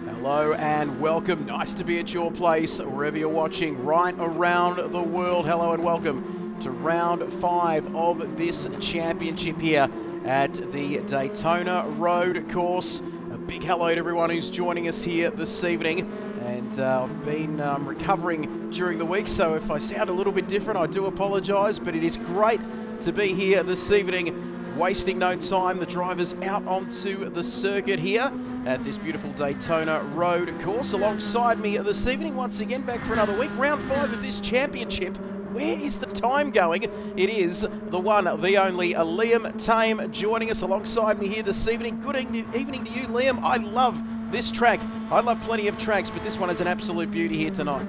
Hello and welcome. Nice to be at your place, wherever you're watching, right around the world. Hello and welcome to round 5 of this championship here at the Daytona Road Course. A big hello to everyone who's joining us here this evening. And I've been recovering during the week, so if I sound a little bit different, I do apologise, but it is great to be here this evening. Wasting no time, the drivers out onto the circuit here at this beautiful Daytona Road Course. Alongside me this evening, once again, back for another week, round 5 of this championship. where is the time going? It is the one, the only Liam Tame joining us alongside me here this evening. Good evening to you, Liam. I love this track. I love plenty of tracks, but this one is an absolute beauty here tonight.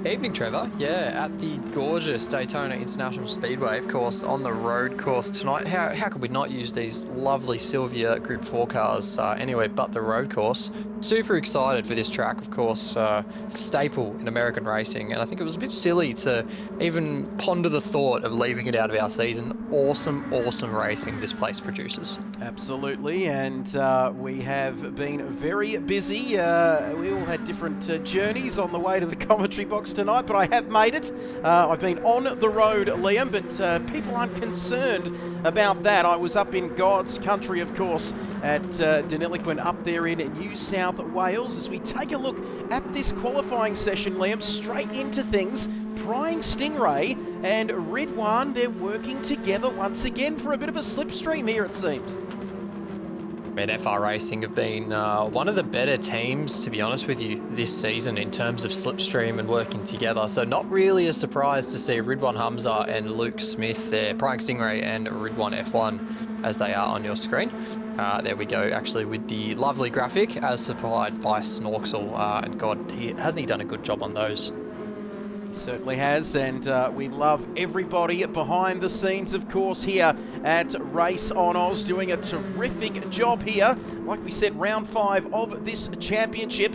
Evening, Trevor. Yeah, at the gorgeous Daytona International Speedway, of course, on the road course tonight. How could we not use these lovely Silvia Group 4 cars anywhere but the road course? Super excited for this track, of course, staple in American racing, and I think it was a bit silly to even ponder the thought of leaving it out of our season. Awesome racing this place produces. Absolutely, and we have been very busy. We all had different journeys on the way to the commentary box tonight, but I have made it. I've been on the road, Liam, but people aren't concerned about that. I was up in God's country, of course, at Deniliquin up there in New South Wales. As we take a look at this qualifying session, Liam, straight into things. Prying Stingray and Ridwan, they're working together once again for a bit of a slipstream here, it seems. FR Racing have been one of the better teams, to be honest with you, this season in terms of slipstream and working together. So not really a surprise to see Ridwan Hamza and Luke Smith there, Prying Stingray and Ridwan F1 as they are on your screen. There we go, actually, with the lovely graphic as supplied by Snorksel. And God, hasn't he done a good job on those? Certainly has, and we love everybody behind the scenes, of course, here at RaceOnOz, doing a terrific job here. Like we said, round 5 of this championship.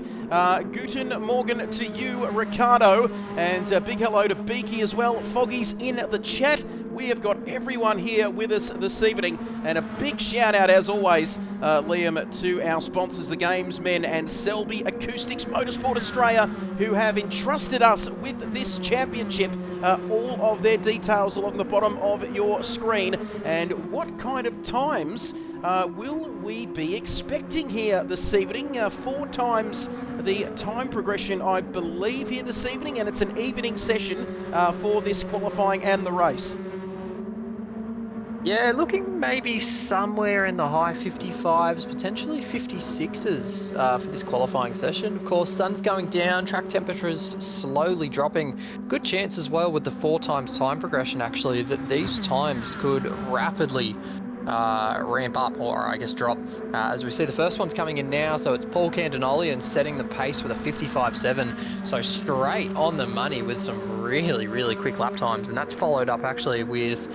Guten Morgen to you, Ricardo, and a big hello to Beaky as well. Foggy's in the chat. We have got everyone here with us this evening, and a big shout out, as always, Liam, to our sponsors, the Gamesmen and Selby Acoustics Motorsport Australia, who have entrusted us with this championship. All of their details along the bottom of your screen, and what kind of times will we be expecting here this evening? 4 times the time progression, I believe, here this evening, and it's an evening session for this qualifying and the race. Yeah, looking maybe somewhere in the high 55s, potentially 56s for this qualifying session. Of course, sun's going down, track temperatures slowly dropping. Good chance as well with the 4 times time progression, actually, that these times could rapidly ramp up, or I guess drop, as we see the first one's coming in now. So it's Paul Candanoli and setting the pace with a 55.7, so straight on the money with some really quick lap times, and that's followed up actually with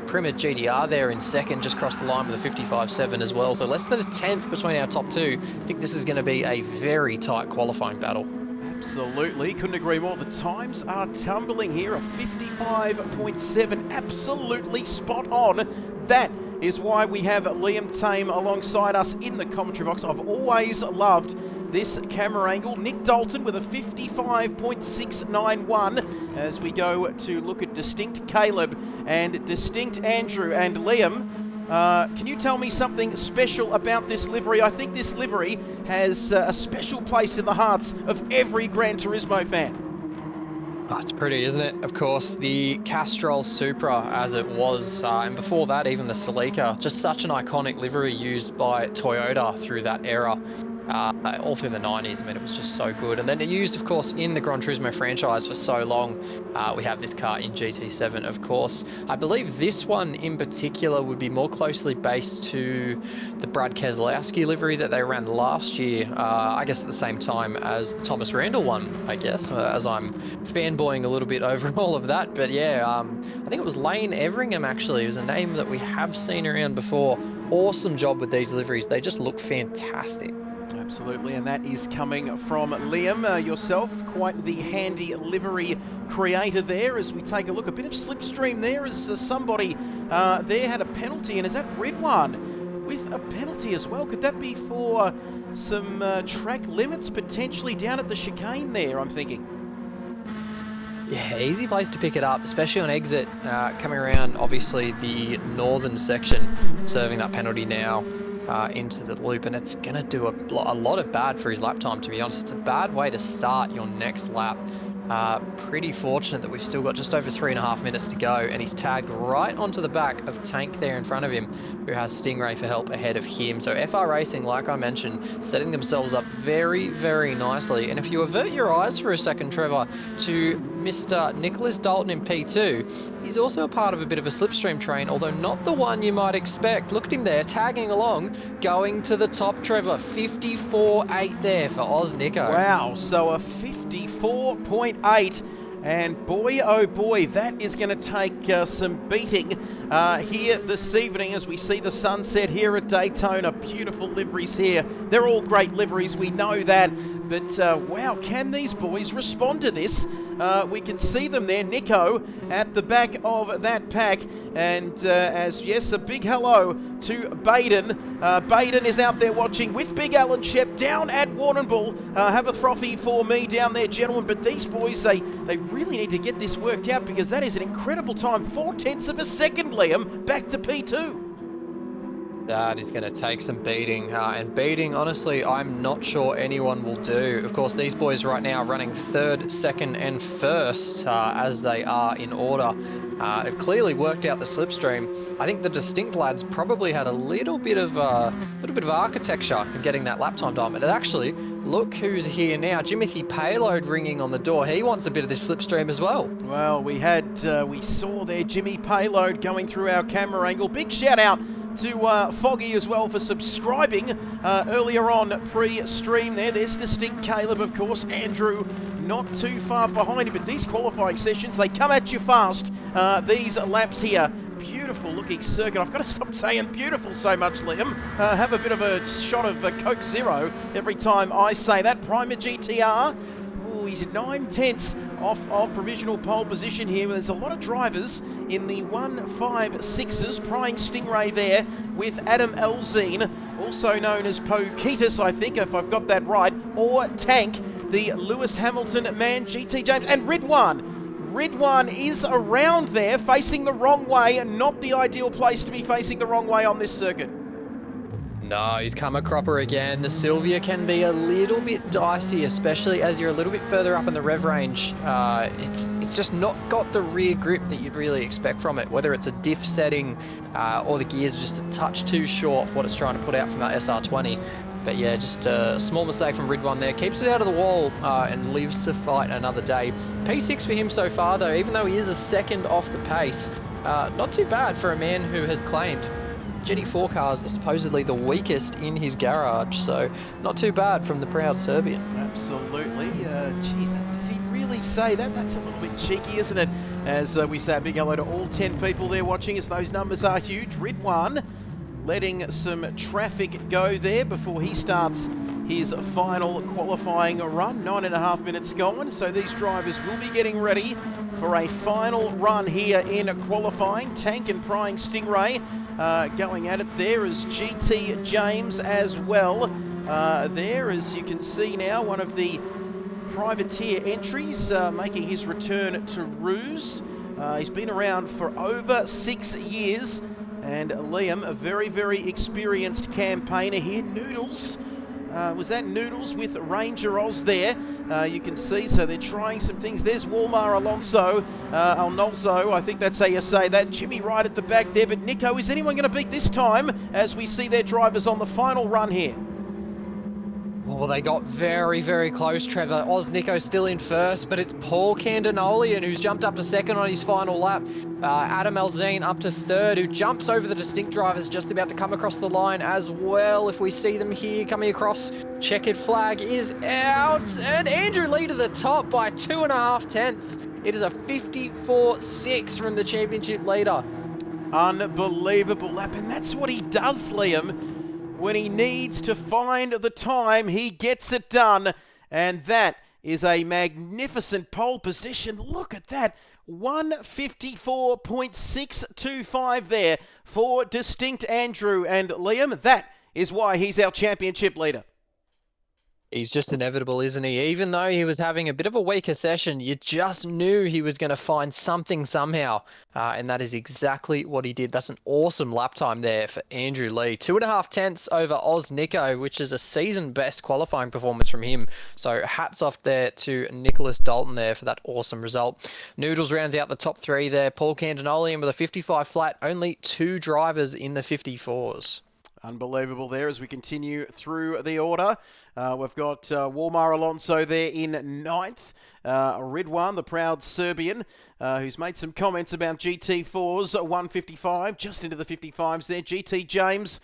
Primet GDR there in second, just crossed the line with a 55.7 as well. So less than a tenth between our top 2. I think this is going to be a very tight qualifying battle. Absolutely, couldn't agree more. The times are tumbling here, a 55.7, absolutely spot on. That is why we have Liam Tame alongside us in the commentary box. I've always loved this camera angle. Nick Dalton with a 55.691 as we go to look at Distinct Caleb and Distinct Andrew. And Liam, can you tell me something special about this livery? I think this livery has a special place in the hearts of every Gran Turismo fan. Oh, it's pretty, isn't it? Of course, the Castrol Supra as it was, and before that even the Celica, just such an iconic livery used by Toyota through that era. All through the 90s. I mean, it was just so good. And then it used, of course, in the Gran Turismo franchise for so long. We have this car in GT7, of course. I believe this one in particular would be more closely based to the Brad Keselowski livery that they ran last year, I guess at the same time as the Thomas Randall one, I guess, as I'm fanboying a little bit over all of that. But yeah, I think it was Lane Everingham, actually. It was a name that we have seen around before. Awesome job with these liveries. They just look fantastic. Absolutely, and that is coming from Liam, yourself, quite the handy livery creator there. As we take a look, a bit of slipstream there as somebody there had a penalty, and is that Ridwan with a penalty as well? Could that be for some track limits potentially down at the chicane there, I'm thinking? Yeah, easy place to pick it up, especially on exit, coming around obviously the northern section, serving that penalty now. Into the loop, and it's going to do a lot of bad for his lap time, to be honest. It's a bad way to start your next lap. Pretty fortunate that we've still got just over 3.5 minutes to go, and he's tagged right onto the back of Tank there in front of him, who has Stingray for help ahead of him. So FR Racing, like I mentioned, setting themselves up very nicely. And if you avert your eyes for a second, Trevor, to Mr. Nicholas Dalton in P2. He's also a part of a bit of a slipstream train, although not the one you might expect. Look at him there, tagging along, going to the top, Trevor. 54.8 there for Oz Nico. Wow, so a 54.8. And boy, oh boy, that is going to take some beating here this evening as we see the sunset here at Daytona. Beautiful liveries here. They're all great liveries, we know that. But wow, can these boys respond to this? We can see them there, Nico at the back of that pack. And yes, a big hello to Baden. Baden is out there watching with Big Alan Shep down at Warrnambool. Have a frothy for me down there, gentlemen. But these boys, they really need to get this worked out because that is an incredible time. 0.4 of a second, Liam, back to P2. That is going to take some beating, and beating, honestly, I'm not sure anyone will do. Of course, these boys right now are running third, second, and first as they are in order. They've clearly worked out the slipstream. I think the Distinct lads probably had a little bit of architecture in getting that lap time done. But actually, look who's here now. Jimothy Payload ringing on the door. He wants a bit of this slipstream as well. Well, we saw there Jimmy Payload going through our camera angle. Big shout out to Foggy as well for subscribing earlier on pre-stream there. There's Distinct Caleb, of course. Andrew not too far behind him, but these qualifying sessions, they come at you fast. These laps here. Beautiful looking circuit. I've got to stop saying beautiful so much, Liam. Have a bit of a shot of Coke Zero every time I say that. Primer GTR. Oh, he's 9/10 off of provisional pole position here. There's a lot of drivers in the 156s. Prying Stingray there with Adam Elzine, also known as Poketus, I think, if I've got that right, or Tank, the Lewis Hamilton man, GT James, and Ridwan. Ridwan is around there, facing the wrong way, and not the ideal place to be facing the wrong way on this circuit. No, he's come a cropper again. The Sylvia can be a little bit dicey, especially as you're a little bit further up in the rev range. It's just not got the rear grip that you'd really expect from it, whether it's a diff setting or the gears are just a touch too short for what it's trying to put out from that SR20. But yeah, just a small mistake from Ridwan there. Keeps it out of the wall and lives to fight another day. P6 for him so far, though, even though he is a second off the pace. Not too bad for a man who has claimed GT4 cars are supposedly the weakest in his garage, so not too bad from the proud Serbian. Absolutely. Geez, does he really say that? That's a little bit cheeky, isn't it? As we say a big hello to all 10 people there watching us. Those numbers are huge. Ridwan letting some traffic go there before he starts his final qualifying run. 9.5 minutes gone, so these drivers will be getting ready for a final run here in qualifying. Tank and Prying Stingray going at it. There is GT James as well. There, as you can see now, one of the privateer entries making his return to Ruse. He's been around for over 6 years. And Liam, a very, very experienced campaigner here. Noodles. Was that Noodles with Ranger Oz there? You can see, so they're trying some things. There's Walmar Alonso, I think that's how you say that. Jimmy right at the back there, but Nico, is anyone going to beat this time as we see their drivers on the final run here? Well, they got very, very close, Trevor. Oz Nico still in first, but it's Paul Candinolian who's jumped up to second on his final lap. Adam Elzine up to third, who jumps over the Distinct drivers, just about to come across the line as well. If we see them here coming across, checkered flag is out, and Andrew Lee to the top by 2.5 tenths. It is a 54.6 from the championship leader. Unbelievable lap, and that's what he does, Liam. When he needs to find the time, he gets it done. And that is a magnificent pole position. Look at that. 154.625 there for Distinct Andrew. And Liam, that is why he's our championship leader. He's just inevitable, isn't he? Even though he was having a bit of a weaker session, you just knew he was going to find something somehow. And that is exactly what he did. That's an awesome lap time there for Andrew Lee. 2.5 tenths over Oz Nico, which is a season best qualifying performance from him. So hats off there to Nicholas Dalton there for that awesome result. Noodles rounds out the top three there. Paul Candinolian with a 55 flat. Only 2 drivers in the 54s. Unbelievable there as we continue through the order. We've got Walmar Alonso there in 9th. Ridwan, the proud Serbian, who's made some comments about GT4's 155, just into the 55s there. GT James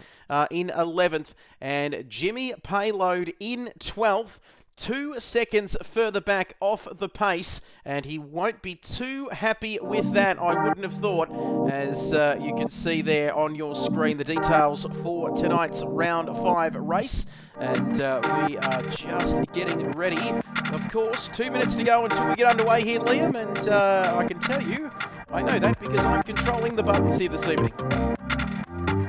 in 11th. And Jimmy Payload in 12th. 2 seconds further back off the pace, and he won't be too happy with that, I wouldn't have thought, as you can see there on your screen the details for tonight's round 5 race. And we are just getting ready. Of course, 2 minutes to go until we get underway here, Liam, and I can tell you, I know that because I'm controlling the buttons here this evening.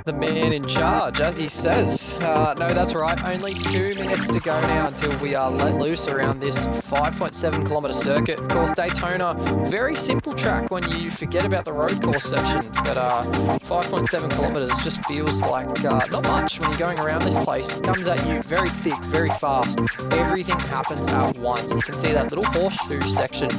The man in charge, as he says. No, that's right. Only 2 minutes to go now until we are let loose around this 5.7 kilometre circuit. Of course, Daytona, very simple track when you forget about the road course section. But 5.7 kilometres just feels like not much when you're going around this place. It comes at you very thick, very fast. Everything happens at once. You can see that little horseshoe section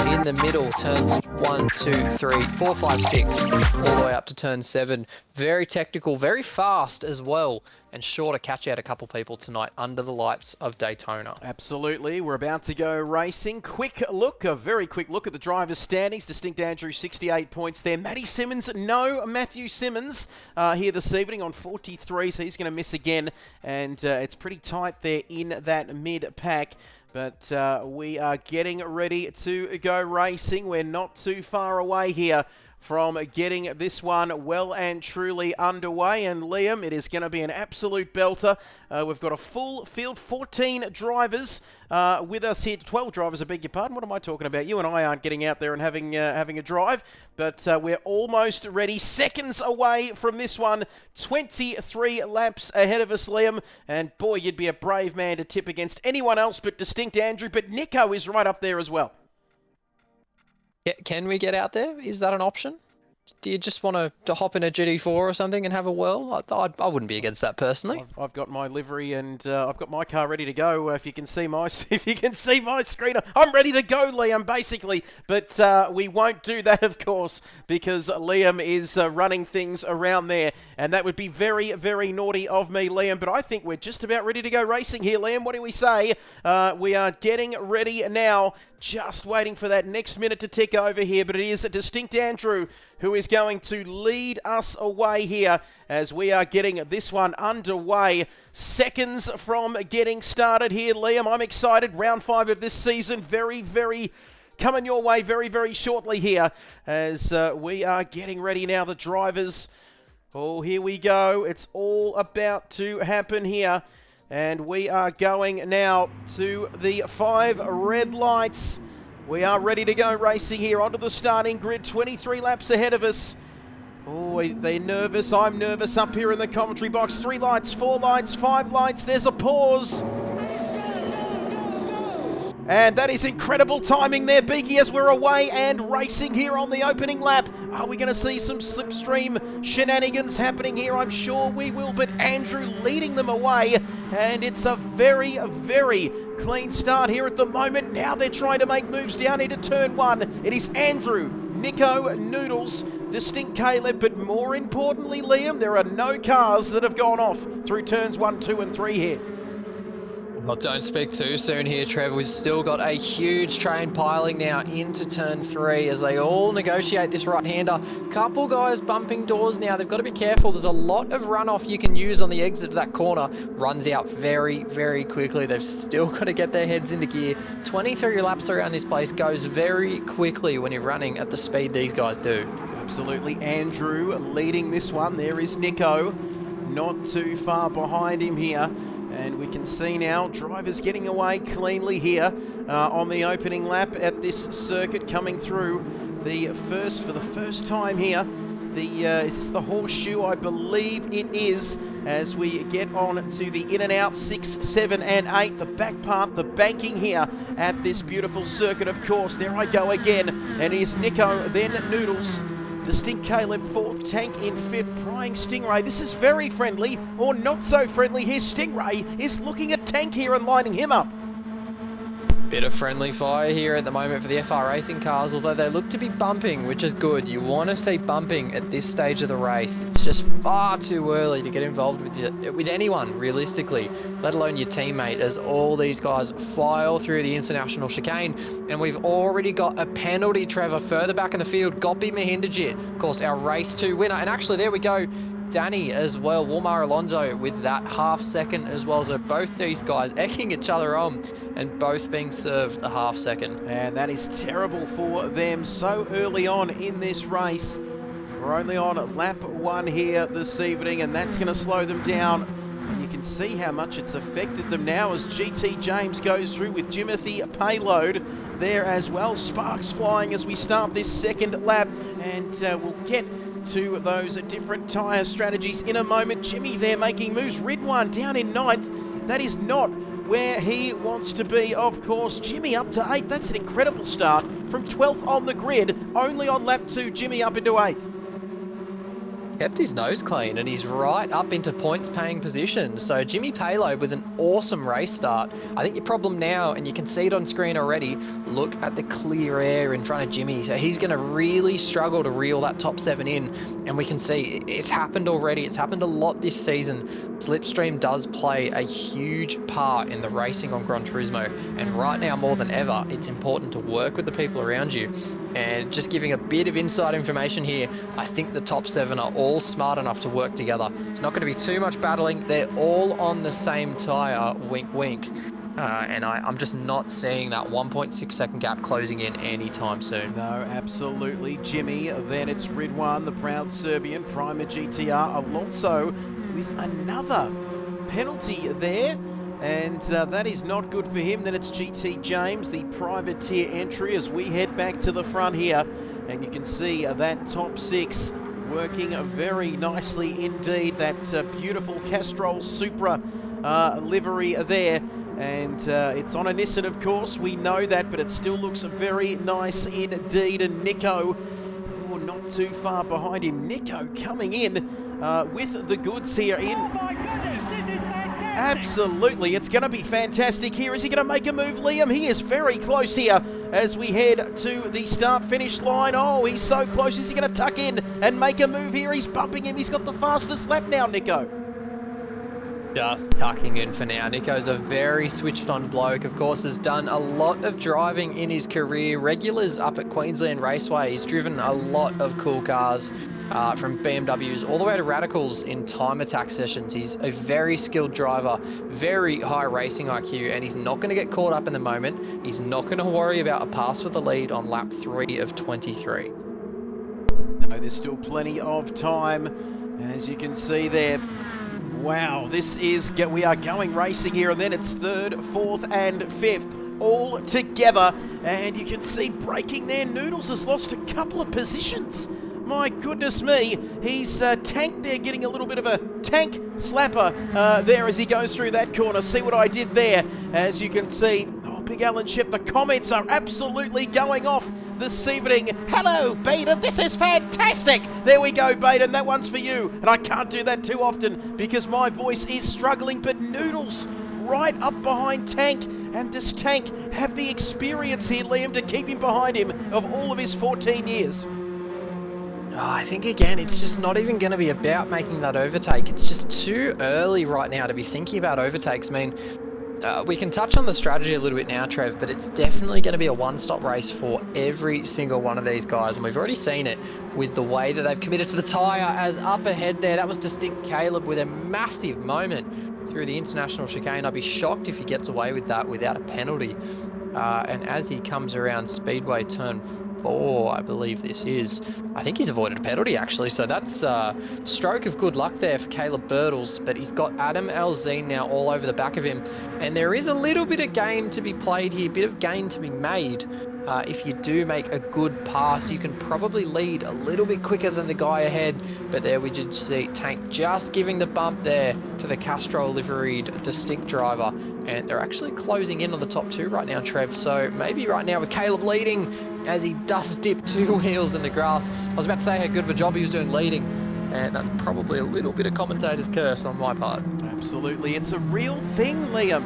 in the middle, turns 1, 2, 3, 4, 5, 6, all the way up to turn 7. Very technical, very fast as well, and sure to catch out a couple people tonight under the lights of Daytona. Absolutely. We're about to go racing. Quick look, a very quick look at the drivers' standings. Distinct Andrew, 68 points there. Matty Simmons, no Matthew Simmons here this evening on 43, so he's going to miss again. And it's pretty tight there in that mid-pack. But we are getting ready to go racing. We're not too far away here from getting this one well and truly underway. And Liam, it is going to be an absolute belter. We've got a full field, 14 drivers with us here. 12 drivers, I beg your pardon. What am I talking about? You and I aren't getting out there and having a drive, but we're almost ready. Seconds away from this one. 23 laps ahead of us, Liam. And boy, you'd be a brave man to tip against anyone else but Distinct Andrew. But Nico is right up there as well. Yeah, can we get out there? Is that an option? Do you just want to hop in a GT4 or something and have a whirl? I wouldn't be against that personally. I've got my livery and I've got my car ready to go. If you can see my screen, I'm ready to go, Liam. Basically, but we won't do that, of course, because Liam is running things around there, and that would be very, very naughty of me, Liam. But I think we're just about ready to go racing here, Liam. What do we say? We are getting ready now. Just waiting for that next minute to tick over here, but it is a Distinct Andrew who is going to lead us away here as we are getting this one underway. Seconds from getting started here, Liam. I'm excited. Round 5 of this season. Very, very coming your way very, very shortly here as we are getting ready now. The drivers, oh, here we go. It's all about to happen here. And we are going now to the 5 red lights. We are ready to go racing here onto the starting grid. 23 laps ahead of us. Oh, they're nervous. I'm nervous up here in the commentary box. 3 lights, 4 lights, 5 lights. There's a pause. And that is incredible timing there, Beaky, as we're away and racing here on the opening lap. Are we going to see some slipstream shenanigans happening here? I'm sure we will, but Andrew leading them away. And it's a very, very clean start here at the moment. Now they're trying to make moves down into turn 1. It is Andrew, Nico, Noodles, Distinct Caleb, but more importantly, Liam, there are no cars that have gone off through turns 1, 2 and 3 here. Well, don't speak too soon here, Trev. We've still got a huge train piling now into turn 3 as they all negotiate this right-hander. Couple guys bumping doors now. They've got to be careful. There's a lot of runoff you can use on the exit of that corner. Runs out very, very quickly. They've still got to get their heads into gear. 23 laps around this place goes very quickly when you're running at the speed these guys do. Absolutely. Andrew leading this one. There is Nico. Not too far behind him here. And we can see now drivers getting away cleanly here on the opening lap at this circuit, coming through for the first time here. Is this the horseshoe? I believe it is, as we get on to the in and out 6, 7 and 8, the back part, the banking here at this beautiful circuit, of course. There I go again, and here's Nico, then Noodles. Distinct Caleb 4th, Tank in 5th, Prying Stingray. This is very friendly, or not so friendly. Here Stingray is looking at Tank here and lining him up. Bit of friendly fire here at the moment for the FR Racing cars, although they look to be bumping, which is good. You want to see bumping at this stage of the race. It's just far too early to get involved with anyone, realistically, let alone your teammate, as all these guys file through the international chicane. And we've already got a penalty, Trevor, further back in the field. Gopi Mahindajit, of course, our race 2 winner. And actually, there we go. Danny as well, Walmar Alonso with that half second as well. So both these guys egging each other on and both being served a half second. And that is terrible for them so early on in this race. We're only on lap 1 here this evening, and that's going to slow them down. And you can see how much it's affected them now as GT James goes through with Jimothy Payload there as well. Sparks flying as we start this second lap, and we'll get to those different tyre strategies in a moment. Jimmy there making moves. Ridwan down in 9th. That is not where he wants to be, of course. Jimmy up to 8th. That's an incredible start from 12th on the grid. Only on lap 2, Jimmy up into 8th. Kept his nose clean and he's right up into points paying position. So Jimmy Payload with an awesome race start. I think your problem now, and you can see it on screen already, look at the clear air in front of Jimmy. So he's going to really struggle to reel that top 7 in. And we can see it's happened already. It's happened a lot this season. Slipstream does play a huge part in the racing on Gran Turismo. And right now more than ever, it's important to work with the people around you. And just giving a bit of inside information here, I think the top 7 are all smart enough to work together. It's not going to be too much battling. They're all on the same tyre, wink wink. And I'm just not seeing that 1.6 second gap closing in anytime soon. No, absolutely. Jimmy, then it's Ridwan, the proud Serbian, Prima GTR, Alonso with another penalty there. And that is not good for him. Then it's GT James, the privateer entry, as we head back to the front here. And you can see that top 6 working very nicely indeed. That beautiful Castrol Supra livery there. And it's on a Nissan, of course. We know that, but it still looks very nice indeed. And Nico, not too far behind him. Nico coming in with the goods here in. Oh my goodness, this is fantastic! Absolutely, it's going to be fantastic here. Is he going to make a move, Liam? He is very close here as we head to the start-finish line. Oh, he's so close. Is he going to tuck in and make a move here? He's bumping him. He's got the fastest lap now, Nico. Just tucking in for now. Nico's a very switched on bloke. Of course, has done a lot of driving in his career. Regulars up at Queensland Raceway. He's driven a lot of cool cars from BMWs all the way to Radicals in time attack sessions. He's a very skilled driver, very high racing IQ, and he's not going to get caught up in the moment. He's not going to worry about a pass for the lead on lap 3 of 23. No, there's still plenty of time, as you can see there. Wow, we are going racing here, and then it's 3rd, 4th and 5th all together. And you can see braking there. Noodles has lost a couple of positions. My goodness me, he's tanked there, getting a little bit of a tank slapper there as he goes through that corner. See what I did there? As you can see, Big Alan Shep, the comments are absolutely going off this evening. Hello, Baden, this is fantastic. There we go, Baden, that one's for you. And I can't do that too often because my voice is struggling, but Noodles right up behind Tank. And does Tank have the experience here, Liam, to keep him behind him of all of his 14 years? I think, again, it's just not even going to be about making that overtake. It's just too early right now to be thinking about overtakes. I mean, we can touch on the strategy a little bit now, Trev, but it's definitely going to be a one-stop race for every single one of these guys. And we've already seen it with the way that they've committed to the tyre. As up ahead there, that was Distinct Caleb with a massive moment through the international chicane. I'd be shocked if he gets away with that without a penalty. And as he comes around Speedway turn 4, I believe this is, I think he's avoided a penalty actually, so that's a stroke of good luck there for Caleb Birtles. But he's got Adam Alzine now all over the back of him, and there is a little bit of game to be played here, bit of gain to be made. If you do make a good pass, you can probably lead a little bit quicker than the guy ahead. But there we just see Tank just giving the bump there to the Castrol liveried Distinct driver. And they're actually closing in on the top 2 right now, Trev. So maybe right now with Caleb leading as he does dip 2 wheels in the grass. I was about to say how good of a job he was doing leading. And that's probably a little bit of commentator's curse on my part. Absolutely. It's a real thing, Liam.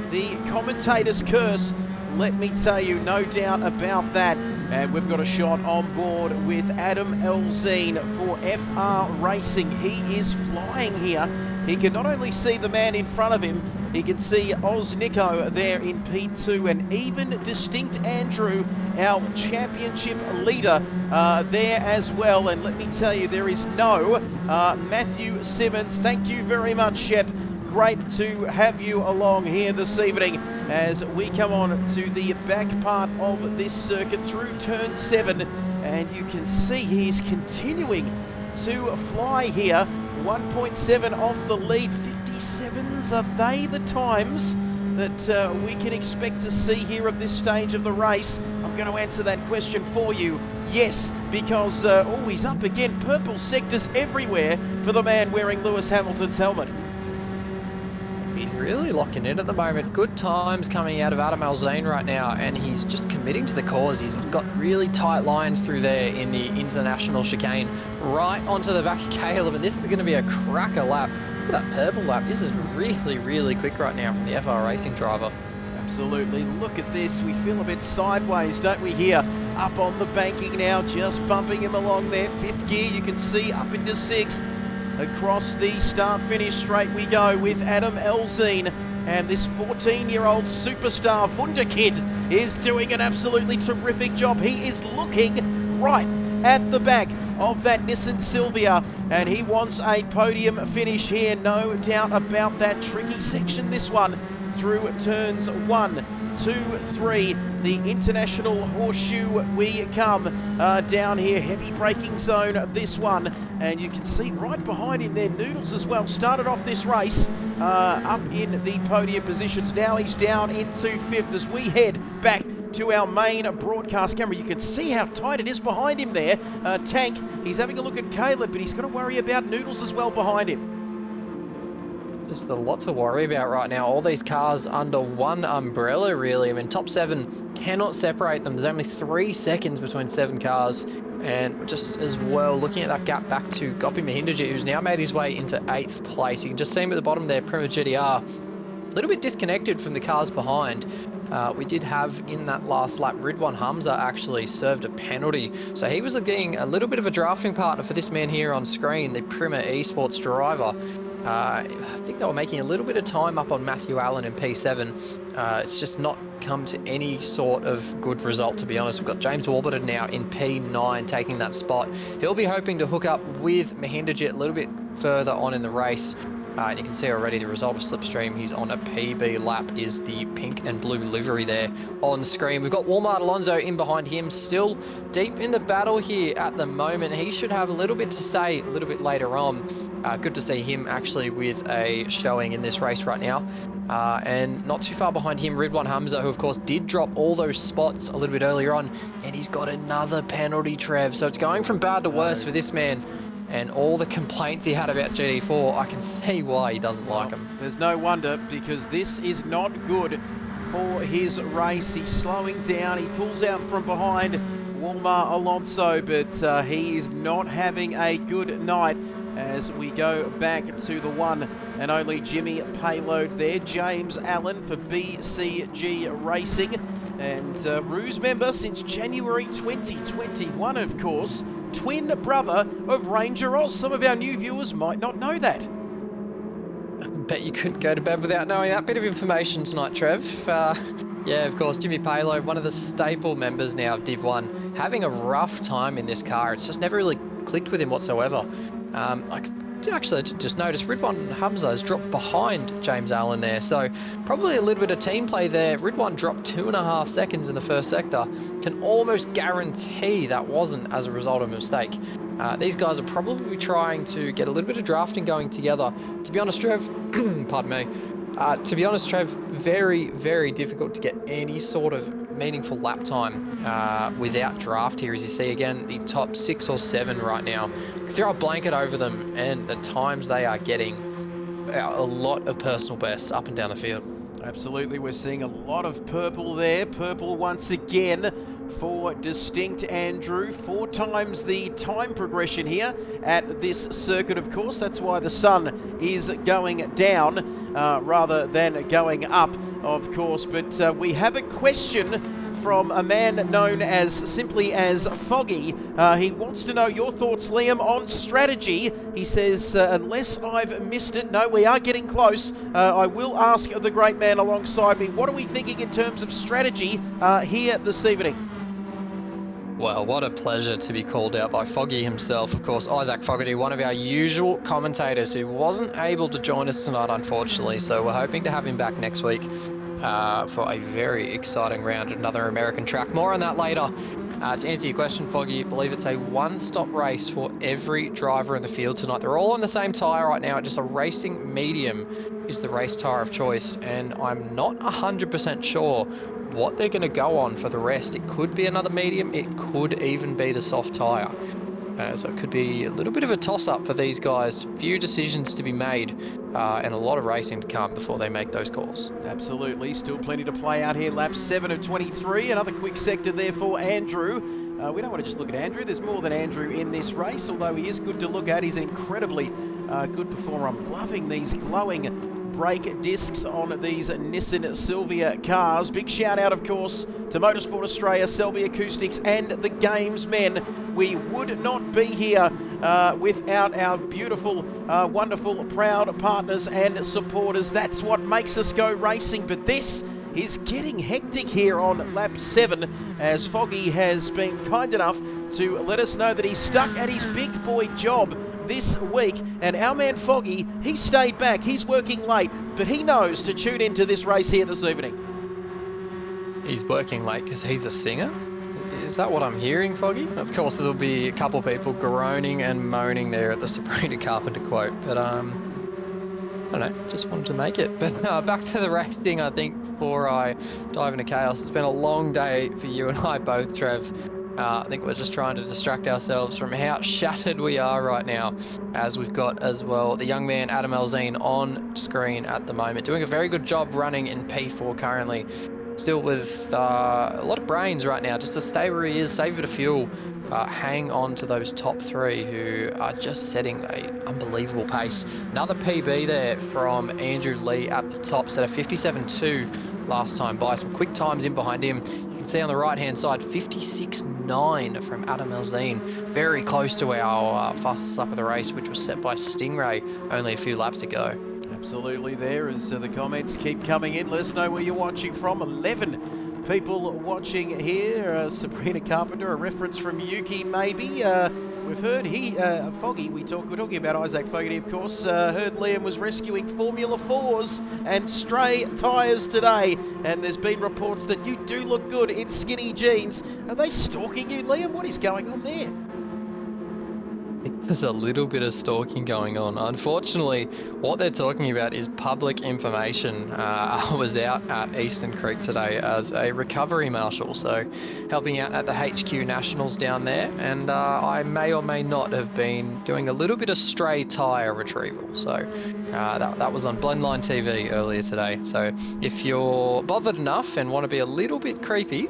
The commentator's curse. let me tell you, no doubt about that. And we've got a shot on board with Adam Elzine for FR Racing. He is flying here. He can not only see the man in front of him, he can see Oz Nico there in P2, and even Distinct Andrew, our championship leader, there as well. And let me tell you, there is no Matthew Simmons. Thank you very much, Shep. Great to have you along here this evening as we come on to the back part of this circuit through turn 7, and you can see he's continuing to fly here. 1.7 off the lead. 57s, are they the times that we can expect to see here at this stage of the race? I'm going to answer that question for you. Yes, because he's up again. Purple sectors everywhere for the man wearing Lewis Hamilton's helmet. He's really locking in at the moment. Good times coming out of Adam Elzine right now, and he's just committing to the cause. He's got really tight lines through there in the international chicane, right onto the back of Caleb, and this is going to be a cracker lap. Look at that purple lap. This is really, really quick right now from the FR Racing driver. Absolutely. Look at this. We feel a bit sideways, don't we, here? Up on the banking now, just bumping him along there. 5th gear, you can see, up into 6th. Across the start-finish straight we go with Adam Elzine, and this 14-year-old superstar wunderkid is doing an absolutely terrific job. He is looking right at the back of that Nissan Silvia, and he wants a podium finish here, no doubt about that. Tricky section, this one, through turns 1, 2, 3. The international horseshoe we come down here. Heavy braking zone, this one. And you can see right behind him there, Noodles as well. Started off this race up in the podium positions. Now he's down into 5th as we head back to our main broadcast camera. You can see how tight it is behind him there. Tank, he's having a look at Caleb, but he's got to worry about Noodles as well behind him. Just a lot to worry about right now. All these cars under one umbrella, really. I mean, top 7 cannot separate them. There's only 3 seconds between 7 cars. And just as well, looking at that gap back to Gopi Mahinderji, who's now made his way into 8th place. You can just see him at the bottom there, Prima GTR. A little bit disconnected from the cars behind. We did have in that last lap, Ridwan Hamza actually served a penalty. So he was being a little bit of a drafting partner for this man here on screen, the Prima Esports driver. I think they were making a little bit of time up on Matthew Allen in P7. It's just not come to any sort of good result, to be honest. We've got James Warburton now in P9 taking that spot. He'll be hoping to hook up with Mahinderji a little bit further on in the race. And you can see already the result of Slipstream. He's on a PB lap, is the pink and blue livery there on screen. We've got Walmart Alonso in behind him, still deep in the battle here at the moment. He should have a little bit to say a little bit later on. Good to see him actually with a showing in this race right now. And not too far behind him, Ridwan Hamza, who of course did drop all those spots a little bit earlier on, and he's got another penalty, Trev. So it's going from bad to worse for this man. And all the complaints he had about GT4, I can see why he doesn't like them. There's no wonder, because this is not good for his race. He's slowing down. He pulls out from behind Walmart Alonso, but he is not having a good night as we go back to the one and only Jimmy payload there. James Allen for BCG Racing, and Ruse member since January 2021, of course. Twin brother of Ranger Oz. Some of our new viewers might not know that. I bet you couldn't go to bed without knowing that bit of information tonight, Trev. Yeah, of course, Jimmy Payload, one of the staple members now of Div 1, having a rough time in this car. It's just never really clicked with him whatsoever. Actually, I just noticed Ridwan Hamza has dropped behind James Allen there, so probably a little bit of team play there. Ridwan dropped 2.5 seconds in the first sector. Can almost guarantee that wasn't as a result of a mistake. These guys are probably trying to get a little bit of drafting going together. To be honest, Trev, pardon me. To be honest, Trev, very, very difficult to get any sort of meaningful lap time without draft here. As you see again, the top 6 or 7 right now. Throw a blanket over them, and the times they are getting a lot of personal bests up and down the field. Absolutely, we're seeing a lot of purple there. Purple once again for Distinct Andrew. 4 times the time progression here at this circuit, of course. That's why the sun is going down rather than going up, of course. But we have a question from a man known as simply as Foggy. He wants to know your thoughts, Liam, on strategy. He says, unless I've missed it, no, we are getting close. I will ask the great man alongside me, what are we thinking in terms of strategy here this evening? Well, what a pleasure to be called out by Foggy himself. Of course, Isaac Fogarty, one of our usual commentators who wasn't able to join us tonight, unfortunately. So we're hoping to have him back next week for a very exciting round at another American track. More on that later. To answer your question, Foggy, I believe it's a one-stop race for every driver in the field tonight. They're all on the same tyre right now. Just a racing medium is the race tyre of choice, and I'm not 100% sure what they're going to go on for the rest. It could be another medium. It could even be the soft tyre. So it could be a little bit of a toss-up for these guys. Few decisions to be made and a lot of racing to come before they make those calls. Absolutely. Still plenty to play out here. Lap 7 of 23. Another quick sector there for Andrew. We don't want to just look at Andrew. There's more than Andrew in this race, although he is good to look at. He's an incredibly good performer. I'm loving these glowing brake discs on these Nissan Silvia cars. Big shout out, of course, to Motorsport Australia, Selby Acoustics and the Games men. We would not be here without our beautiful, wonderful, proud partners and supporters. That's what makes us go racing. But this is getting hectic here on lap 7, as Foggy has been kind enough to let us know that he's stuck at his big boy job this week, and our man Foggy, he stayed back. He's working late, but he knows to tune into this race here this evening. He's working late because he's a singer? Is that what I'm hearing, Foggy? Of course, there'll be a couple people groaning and moaning there at the Sabrina Carpenter quote, but I don't know, just wanted to make it. But back to the racing, I think, before I dive into chaos. It's been a long day for you and I both, Trev. I think we're just trying to distract ourselves from how shattered we are right now, as we've got as well the young man Adam Alzine on screen at the moment, doing a very good job running in P4 currently. Still with a lot of brains right now, just to stay where he is, save a bit of fuel, hang on to those top 3 who are just setting an unbelievable pace. Another PB there from Andrew Lee at the top, set a 57.2 last time by. Some quick times in behind him. You can see on the right hand side 56.9 from Adam Alzine, very close to our fastest lap of the race, which was set by Stingray only a few laps ago. Absolutely there, as the comments keep coming in. Let us know where you're watching from. 11 people watching here. Sabrina Carpenter, a reference from Yuki maybe. We've heard Foggy, we're talking about Isaac Fogarty, of course. Heard Liam was rescuing Formula 4s and stray tyres today. And there's been reports that you do look good in skinny jeans. Are they stalking you, Liam? What is going on there? There's a little bit of stalking going on. Unfortunately, what they're talking about is public information. I was out at Eastern Creek today as a recovery marshal, so helping out at the HQ Nationals down there, and I may or may not have been doing a little bit of stray tyre retrieval. So that was on Blendline TV earlier today. So if you're bothered enough and want to be a little bit creepy,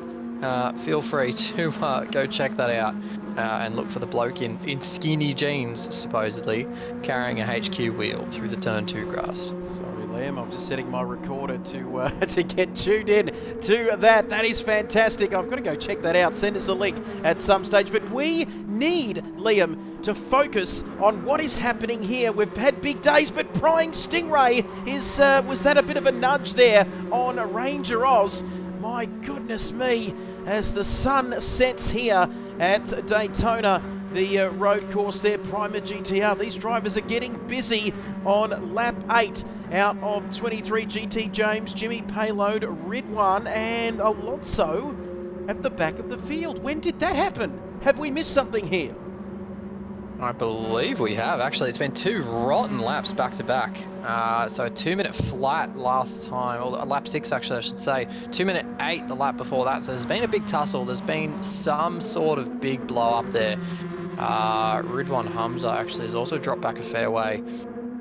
feel free to go check that out and look for the bloke in skinny jeans, supposedly, carrying a HQ wheel through the Turn 2 grass. Sorry, Liam, I'm just setting my recorder to get tuned in to that. That is fantastic. I've got to go check that out. Send us a link at some stage. But we need, Liam, to focus on what is happening here. We've had big days, but prying Stingray was that a bit of a nudge there on Ranger Oz? My goodness me, as the sun sets here at Daytona, the road course there, Primer GTR. These drivers are getting busy on lap 8 out of 23. GT James, Jimmy Payload, Ridwan and Alonso at the back of the field. When did that happen? Have we missed something here? I believe we have. Actually, it's been 2 rotten laps back to back. So a 2-minute flat last time, or lap 6 actually I should say. 2-minute 8 the lap before that. So there's been a big tussle. There's been some sort of big blow up there. Ridwan Hamza actually has also dropped back a fair way.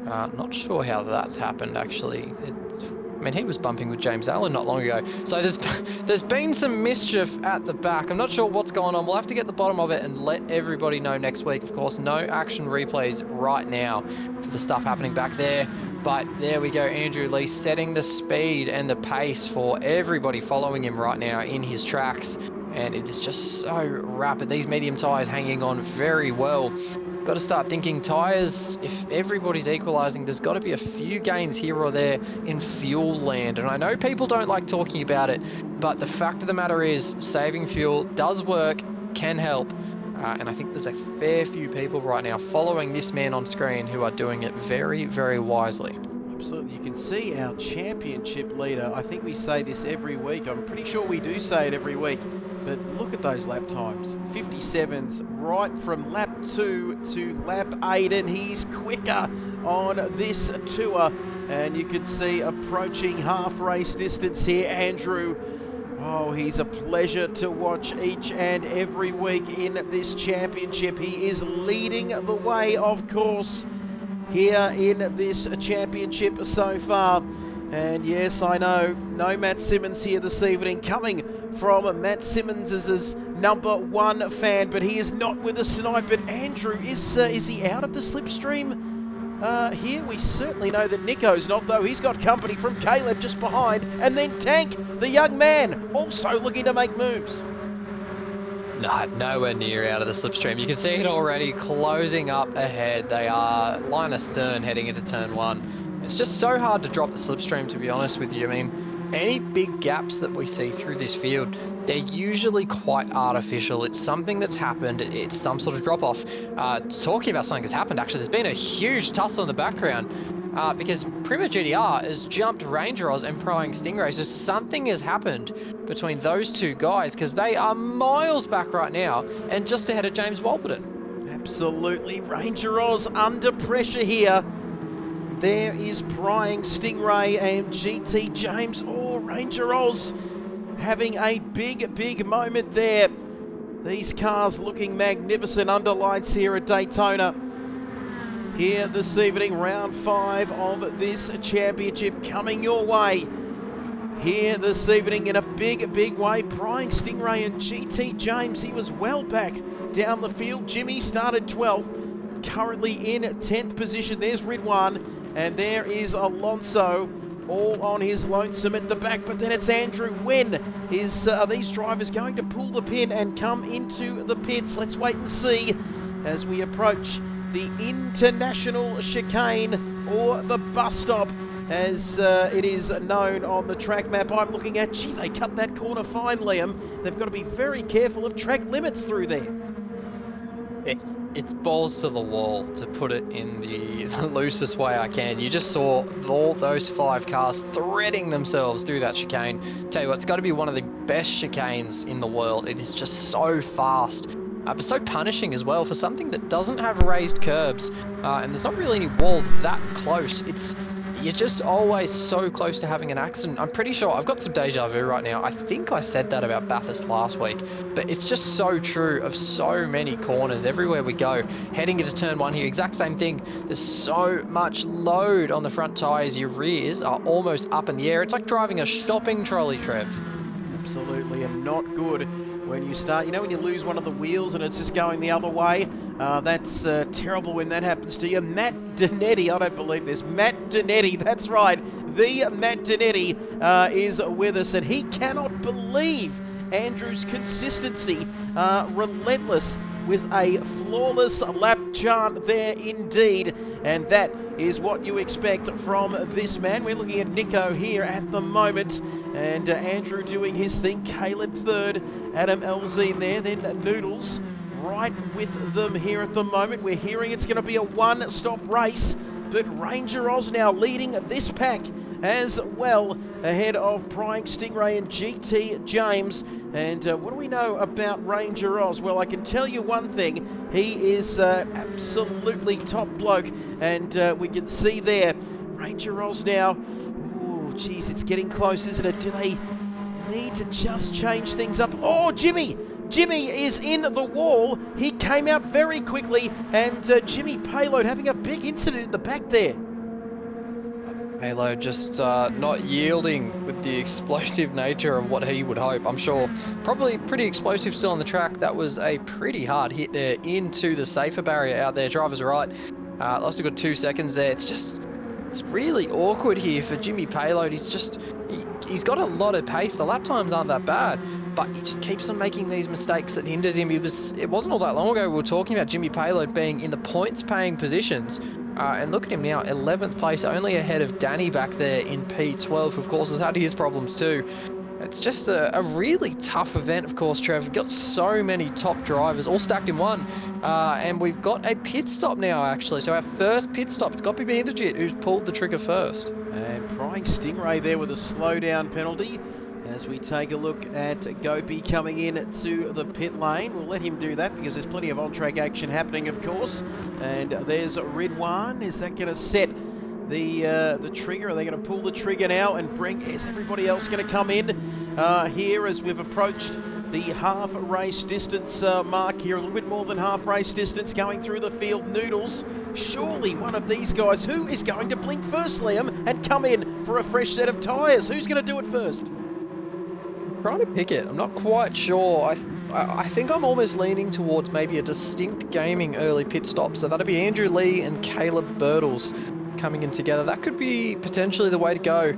Not sure how that's happened actually. I mean, he was bumping with James Allen not long ago. So there's been some mischief at the back. I'm not sure what's going on. We'll have to get the bottom of it and let everybody know next week. Of course, no action replays right now for the stuff happening back there. But there we go, Andrew Lee setting the speed and the pace for everybody following him right now in his tracks. And it is just so rapid. These medium tyres hanging on very well. Got to start thinking tyres, if everybody's equalising, there's got to be a few gains here or there in fuel land. And I know people don't like talking about it, but the fact of the matter is saving fuel does work, can help. And I think there's a fair few people right now following this man on screen who are doing it very, very wisely. Absolutely. You can see our championship leader. I think we say this every week. I'm pretty sure we do say it every week. But look at those lap times. 57s right from lap 2 to lap 8. And he's quicker on this tour. And you can see approaching half race distance here, Andrew. Oh, he's a pleasure to watch each and every week in this championship. He is leading the way, of course, here in this championship so far. And yes, I know, no Matt Simmons here this evening, coming from Matt Simmons' #1 fan, but he is not with us tonight. But Andrew, is he out of the slipstream? Here we certainly know that Nico's not, though. He's got company from Caleb just behind. And then Tank, the young man, also looking to make moves. No, nowhere near out of the slipstream. You can see it already closing up ahead. They are line astern heading into turn 1. It's just so hard to drop the slipstream, to be honest with you. I mean, any big gaps that we see through this field, they're usually quite artificial. It's something that's happened. It's some sort of drop-off. Talking about something that's happened, actually, there's been a huge tussle in the background because Prima GTR has jumped Ranger Oz and Prying Stingray. So something has happened between those two guys because they are miles back right now and just ahead of James Wolverton. Absolutely. Ranger Oz under pressure here. There is Prying Stingray and GT James. Oh, Ranger Oz having a big moment there. These cars looking magnificent under lights here at Daytona. Here this evening, round 5 of this championship coming your way. Here this evening in a big way, Prying Stingray and GT James. He was well back down the field. Jimmy started 12th, currently in 10th position. There's Ridwan. And there is Alonso all on his lonesome at the back. But then it's Andrew. When are these drivers going to pull the pin and come into the pits? Let's wait and see as we approach the international chicane, or the bus stop as it is known on the track map I'm looking at. Gee, they cut that corner fine, Liam. They've got to be very careful of track limits through there. It's balls to the wall, to put it in the loosest way I can. You just saw all those 5 cars threading themselves through that chicane. Tell you what, it's got to be one of the best chicanes in the world. It is just so fast, but so punishing as well for something that doesn't have raised curbs, and there's not really any walls that close. You're just always so close to having an accident. I'm pretty sure, I've got some deja vu right now. I think I said that about Bathurst last week, but it's just so true of so many corners everywhere we go. Heading into turn 1 here, exact same thing. There's so much load on the front tyres. Your rears are almost up in the air. It's like driving a shopping trolley, Trev. Absolutely, and not good when you start, when you lose one of the wheels and it's just going the other way. That's terrible when that happens to you. Matt Donetti, I don't believe this. Matt Donetti, that's right. The Matt Donetti is with us, and he cannot believe Andrew's consistency. Relentless with a flawless lap chart there indeed. And that is what you expect from this man. We're looking at Nico here at the moment, and Andrew doing his thing. Caleb third, Adam Elzine there, then Noodles right with them here at the moment. We're hearing it's going to be a one-stop race, but Ranger Oz now leading this pack as well, ahead of Prying Stingray and GT James. And what do we know about Ranger Oz? Well, I can tell you one thing. He is absolutely top bloke, and we can see there, Ranger Oz now. Oh, geez, it's getting close, isn't it? Do they need to just change things up? Oh, Jimmy is in the wall. He came out very quickly, and Jimmy Payload having a big incident in the back there. Halo just not yielding with the explosive nature of what he would hope. I'm sure probably pretty explosive still on the track. That was a pretty hard hit there into the safer barrier out there. Driver's right. Lost a good 2 seconds there. It's really awkward here for Jimmy Payload. He's got a lot of pace. The lap times aren't that bad, but he just keeps on making these mistakes that hinders him. It wasn't all that long ago we were talking about Jimmy Payload being in the points paying positions. And look at him now, 11th place, only ahead of Danny back there in P12, of course, has had his problems too. It's just a really tough event, of course, Trev. We've got so many top drivers, all stacked in one. And we've got a pit stop now, actually. So our first pit stop, it's got to be Inderjit who's pulled the trigger first. And prying Stingray there with a slowdown penalty. As we take a look at Gopi coming in to the pit lane. We'll let him do that because there's plenty of on-track action happening, of course. And there's Ridwan. Is that going to set the trigger? Are they going to pull the trigger now and is everybody else going to come in here as we've approached the half race distance mark here? A little bit more than half race distance going through the field. Noodles, surely one of these guys. Who is going to blink first, Liam, and come in for a fresh set of tyres? Who's going to do it first? Trying to pick it. I'm not quite sure. I think I'm almost leaning towards maybe a Distinct Gaming early pit stop. So that'd be Andrew Lee and Caleb Birtles coming in together. That could be potentially the way to go.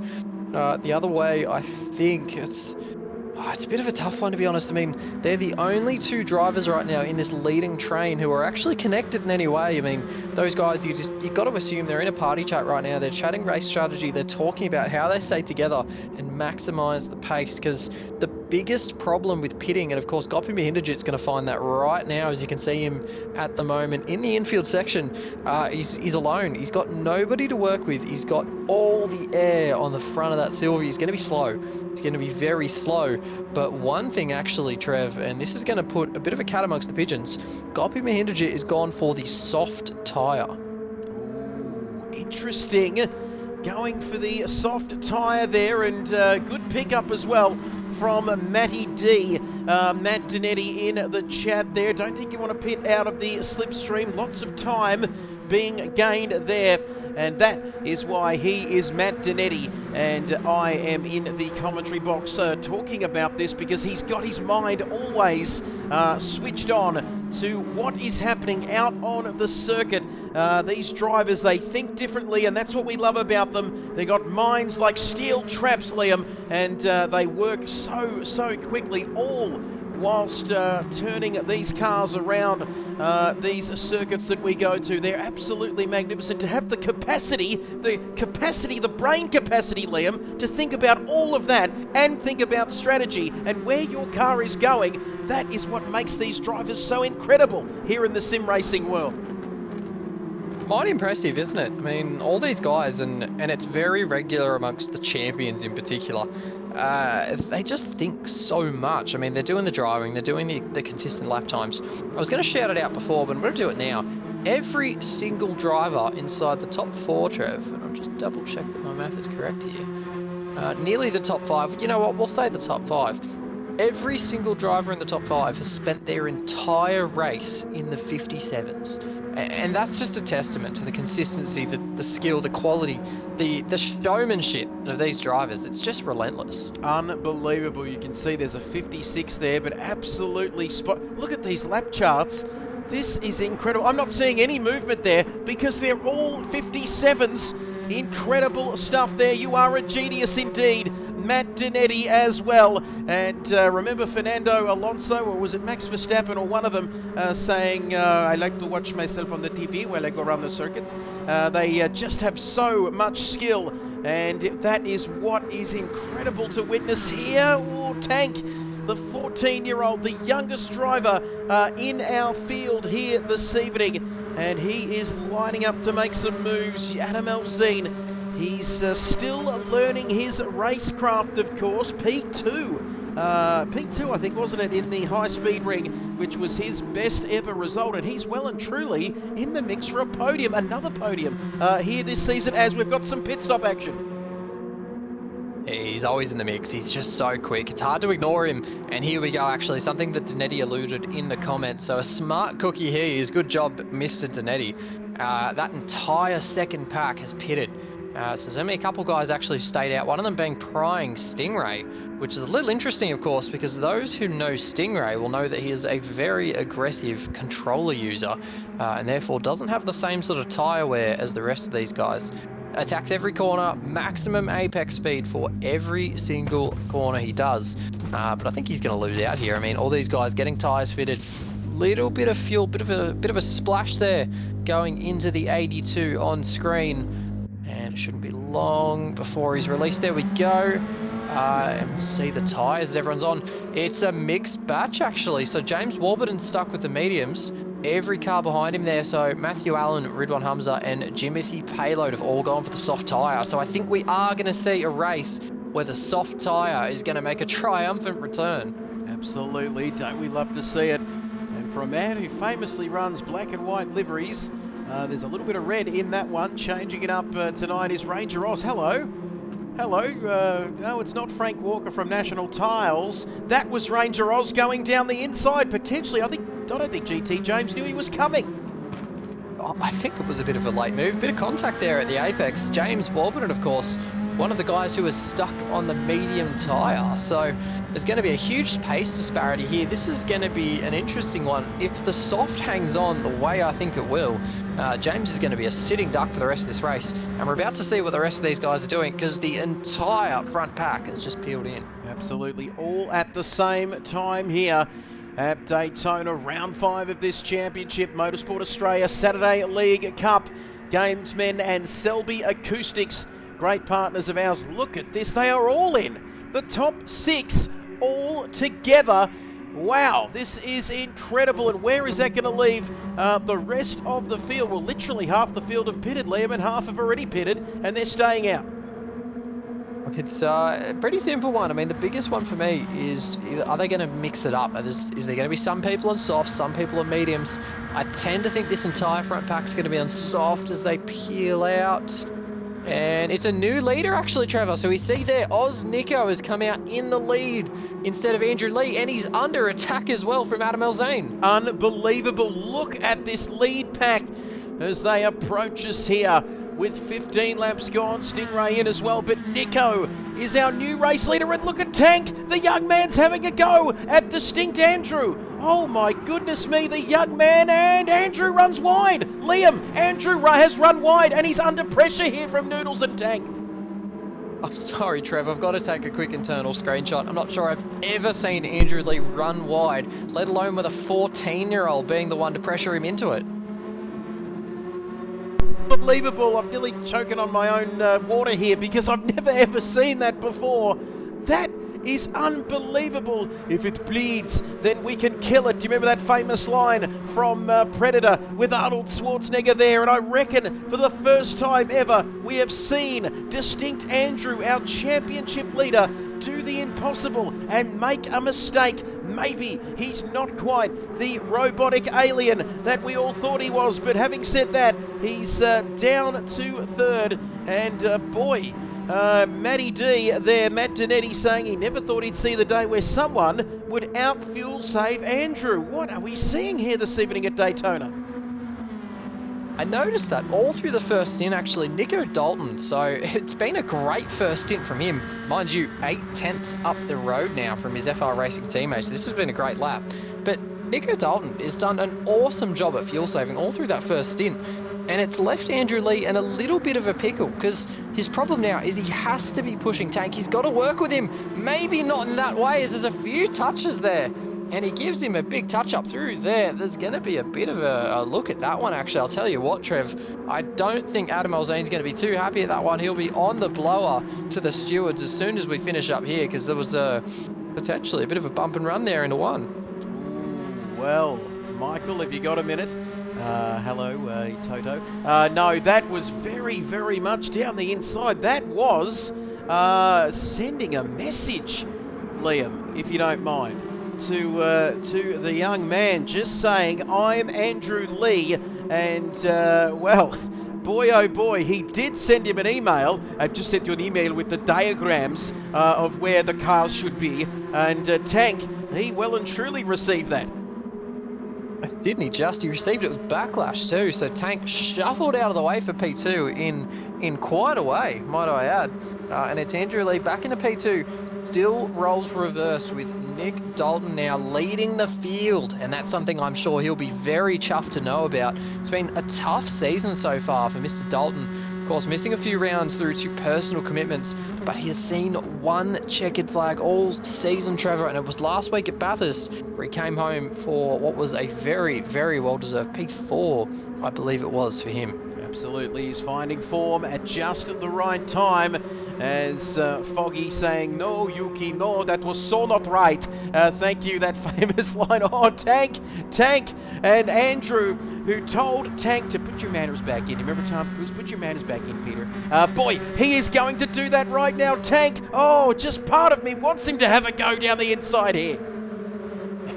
The other way, I think it's a bit of a tough one, to be honest. I mean, they're the only two drivers right now in this leading train who are actually connected in any way. I mean, those guys, you've got to assume they're in a party chat right now. They're chatting race strategy. They're talking about how they stay together and maximize the pace, because the biggest problem with pitting, and of course Gopi Mahindajit's going to find that right now, as you can see him at the moment in the infield section. He's alone. He's got nobody to work with. He's got all the air on the front of that Silvia. He's going to be slow. It's going to be very slow. But one thing actually, Trev, and this is going to put a bit of a cat amongst the pigeons, Gopi Mahindajit is gone for the soft tyre. Ooh, interesting. Going for the soft tyre there, and good pickup as well from Matty D. Matt Donetti in the chat there. Don't think you want to pit out of the slipstream. Lots of time being gained there, and that is why he is Matt Donetti, and I am in the commentary box talking about this because he's got his mind always switched on to what is happening out on the circuit. These drivers, they think differently, and that's what we love about them. They got minds like steel traps, Liam, and they work so quickly, all whilst turning these cars around these circuits that we go to. They're absolutely magnificent. To have the capacity, the brain capacity, Liam, to think about all of that and think about strategy and where your car is going, that is what makes these drivers so incredible here in the sim racing world. Quite impressive, isn't it? I mean, all these guys, and it's very regular amongst the champions in particular, they just think so much. I mean, they're doing the driving, they're doing the consistent lap times. I was going to shout it out before, but I'm going to do it now. Every single driver inside the top 4, Trev, and I'll just double check that my math is correct here, nearly the top 5, you know what, we'll say the top 5. Every single driver in the top 5 has spent their entire race in the 57s. And that's just a testament to the consistency, the skill, the quality, the showmanship of these drivers. It's just relentless. Unbelievable. You can see there's a 56 there, but absolutely spot. Look at these lap charts. This is incredible. I'm not seeing any movement there because they're all 57s. Incredible stuff there. You are a genius indeed. Matt Donetti as well. And remember Fernando Alonso, or was it Max Verstappen, or one of them saying, I like to watch myself on the TV while I go around the circuit. They just have so much skill, and that is what is incredible to witness here. Oh, Tank, the 14-year-old, the youngest driver in our field here this evening, and he is lining up to make some moves. Adam Elzine, he's still learning his racecraft, of course. P2, I think, wasn't it, in the high-speed ring, which was his best ever result, and he's well and truly in the mix for a podium, another podium here this season, as we've got some pit stop action. He's always in the mix. He's just so quick. It's hard to ignore him. And here we go, actually, something that Donetti alluded in the comments. So a smart cookie here is good job, Mr. Donetti. That entire second pack has pitted. So there's only a couple guys actually stayed out, one of them being Prying Stingray, which is a little interesting, of course, because those who know Stingray will know that he is a very aggressive controller user, and therefore doesn't have the same sort of tyre wear as the rest of these guys. Attacks every corner, maximum apex speed for every single corner he does, but I think he's going to lose out here. I mean, all these guys getting tyres fitted, little bit of fuel, bit of a splash there going into the 82 on screen. And it shouldn't be long before he's released. There we go. And we'll see the tyres that everyone's on. It's a mixed batch, actually. So James Warburton's stuck with the mediums. Every car behind him there. So Matthew Allen, Ridwan Hamza, and Jimothy Payload have all gone for the soft tyre. So I think we are going to see a race where the soft tyre is going to make a triumphant return. Absolutely. Don't we love to see it? And for a man who famously runs black and white liveries, there's a little bit of red in that one. Changing it up tonight is Ranger Oz. Hello. Hello. No, it's not Frank Walker from National Tiles. That was Ranger Oz going down the inside, potentially. I don't think GT James knew he was coming. I think it was a bit of a late move. Bit of contact there at the apex. James Warburton, of course, one of the guys who was stuck on the medium tyre. So there's going to be a huge pace disparity here. This is going to be an interesting one. If the soft hangs on the way I think it will, James is going to be a sitting duck for the rest of this race. And we're about to see what the rest of these guys are doing because the entire front pack has just peeled in. Absolutely, all at the same time here at Daytona, round 5 of this championship, Motorsport Australia Saturday League Cup. Gamesmen and Selby Acoustics, great partners of ours. Look at this, they are all in. The top 6 all together. Wow, this is incredible. And where is that going to leave the rest of the field? Well, literally half the field have pitted, Liam, and half have already pitted, and they're staying out. It's a pretty simple one. I mean, the biggest one for me is, are they going to mix it up? Is there going to be some people on softs, some people on mediums? I tend to think this entire front pack is going to be on soft as they peel out. And it's a new leader, actually, Trevor. So we see there, Oz Nico has come out in the lead instead of Andrew Lee, and he's under attack as well from Adam Elzane. Unbelievable. Look at this lead pack as they approach us here with 15 laps gone. Stingray in as well, but Nico is our new race leader. And look at Tank. The young man's having a go at Distinct Andrew. Oh my goodness me, the young man, and Andrew runs wide. Liam, Andrew has run wide and he's under pressure here from Noodles and Tank. I'm sorry, Trev, I've got to take a quick internal screenshot. I'm not sure I've ever seen Andrew Lee run wide, let alone with a 14-year-old being the one to pressure him into it. Unbelievable. I'm nearly choking on my own water here because I've never ever seen that before. That is unbelievable. If it bleeds, then we can kill it. Do you remember that famous line from Predator with Arnold Schwarzenegger there? And I reckon for the first time ever, we have seen Distinct Andrew, our championship leader, do the impossible and make a mistake. Maybe he's not quite the robotic alien that we all thought he was, but having said that, he's down to third. And boy, Matty D there, Matt Donetti, saying he never thought he'd see the day where someone would out-fuel save Andrew. What are we seeing here this evening at Daytona? I noticed that all through the first stint, actually, Nico Dalton, so it's been a great first stint from him. Mind you, 8/10 up the road now from his FR Racing teammates. This has been a great lap. But Nico Dalton has done an awesome job at fuel saving all through that first stint. And it's left Andrew Lee in a little bit of a pickle because his problem now is he has to be pushing Tank. He's got to work with him. Maybe not in that way, as there's a few touches there. And he gives him a big touch up through there. There's going to be a bit of a look at that one, actually. I'll tell you what, Trev, I don't think Adam Elzane's going to be too happy at that one. He'll be on the blower to the stewards as soon as we finish up here because there was potentially a bit of a bump and run there into one. Ooh, well, Michael, have you got a minute? Hello, Toto. No, that was very, very much down the inside. That was sending a message, Liam, if you don't mind, to the young man, just saying, I'm Andrew Lee, and, well, boy, oh boy, he did send him an email. I've just sent you an email with the diagrams of where the cars should be, and Tank, he well and truly received that. Didn't he just? He received it with backlash too, so Tank shuffled out of the way for P2 in in quite a way, might I add. And it's Andrew Lee back into P2. Still roles reversed with Nick Dalton now leading the field, and that's something I'm sure he'll be very chuffed to know about. It's been a tough season so far for Mr. Dalton, of course missing a few rounds through to personal commitments, but he has seen one checkered flag all season, Trevor, and it was last week at Bathurst where he came home for what was a very, very well-deserved P4, I believe it was for him. Absolutely, he's finding form at just the right time, as Foggy saying, "No, Yuki, no, that was so not right." Thank you, that famous line. Oh, Tank, and Andrew, who told Tank to put your manners back in. Remember Tom Cruise? Put your manners back in, Peter. Boy, he is going to do that right now, Tank. Oh, just part of me wants him to have a go down the inside here.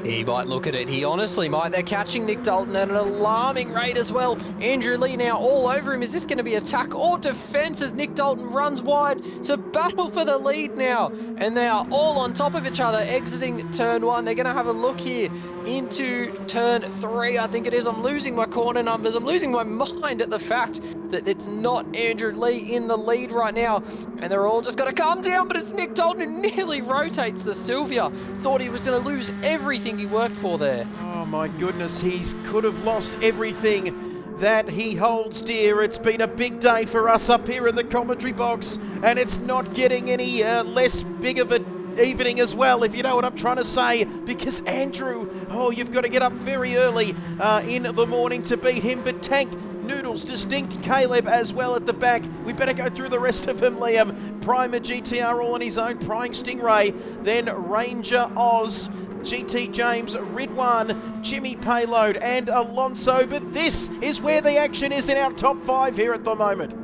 He might look at it. He honestly might. They're catching Nick Dalton at an alarming rate as well. Andrew Lee now all over him. Is this going to be attack or defense as Nick Dalton runs wide to battle for the lead now? And they are all on top of each other exiting turn 1. They're going to have a look here into turn 3, I think it is. I'm losing my corner numbers. I'm losing my mind at the fact that it's not Andrew Lee in the lead right now. And they're all just going to calm down, but it's Nick Dalton who nearly rotates the Sylvia. Thought he was going to lose everything he worked for there. Oh my goodness, he could have lost everything that he holds dear. It's been a big day for us up here in the commentary box, and it's not getting any less big of an evening as well, if you know what I'm trying to say, because Andrew, oh, you've got to get up very early in the morning to beat him. But Tank, Noodles, Distinct, Caleb as well at the back. We better go through the rest of them, Liam. Primer GTR all on his own, Prying Stingray, then Ranger Oz, GT James, Ridwan, Jimmy Payload and Alonso. But this is where the action is in our top 5 here at the moment.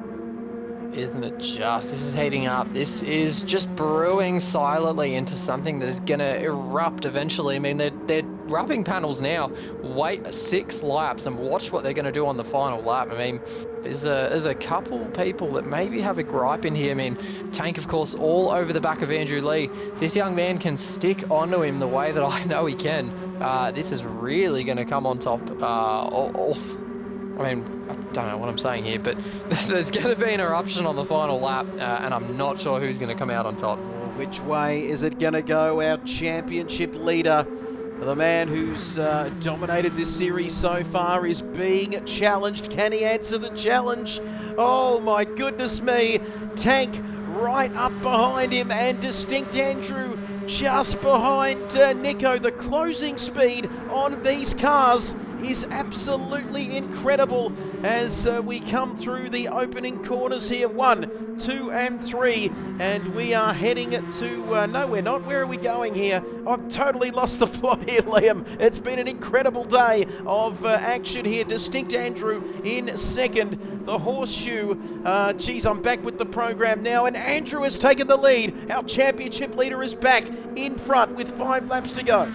Isn't it just? This is heating up. This is just brewing silently into something that is going to erupt eventually. I mean, they're rubbing panels now. Wait 6 laps and watch what they're going to do on the final lap. I mean, there's a couple people that maybe have a gripe in here. I mean, Tank, of course, all over the back of Andrew Lee. This young man can stick onto him the way that I know he can. This is really going to come on top. I mean, I don't know what I'm saying here, but there's going to be an eruption on the final lap, and I'm not sure who's going to come out on top. Which way is it going to go? Our championship leader, the man who's dominated this series so far, is being challenged. Can he answer the challenge? Oh my goodness me. Tank right up behind him, and Distinct Andrew just behind Nico. The closing speed on these cars is absolutely incredible as we come through the opening corners here. 1, 2 and 3, and we are heading to no, we're not. Where are we going here? I've totally lost the plot here, Liam. It's been an incredible day of action here. Distinct Andrew in second, the horseshoe. Geez, I'm back with the program now, and Andrew has taken the lead. Our championship leader is back in front with 5 laps to go.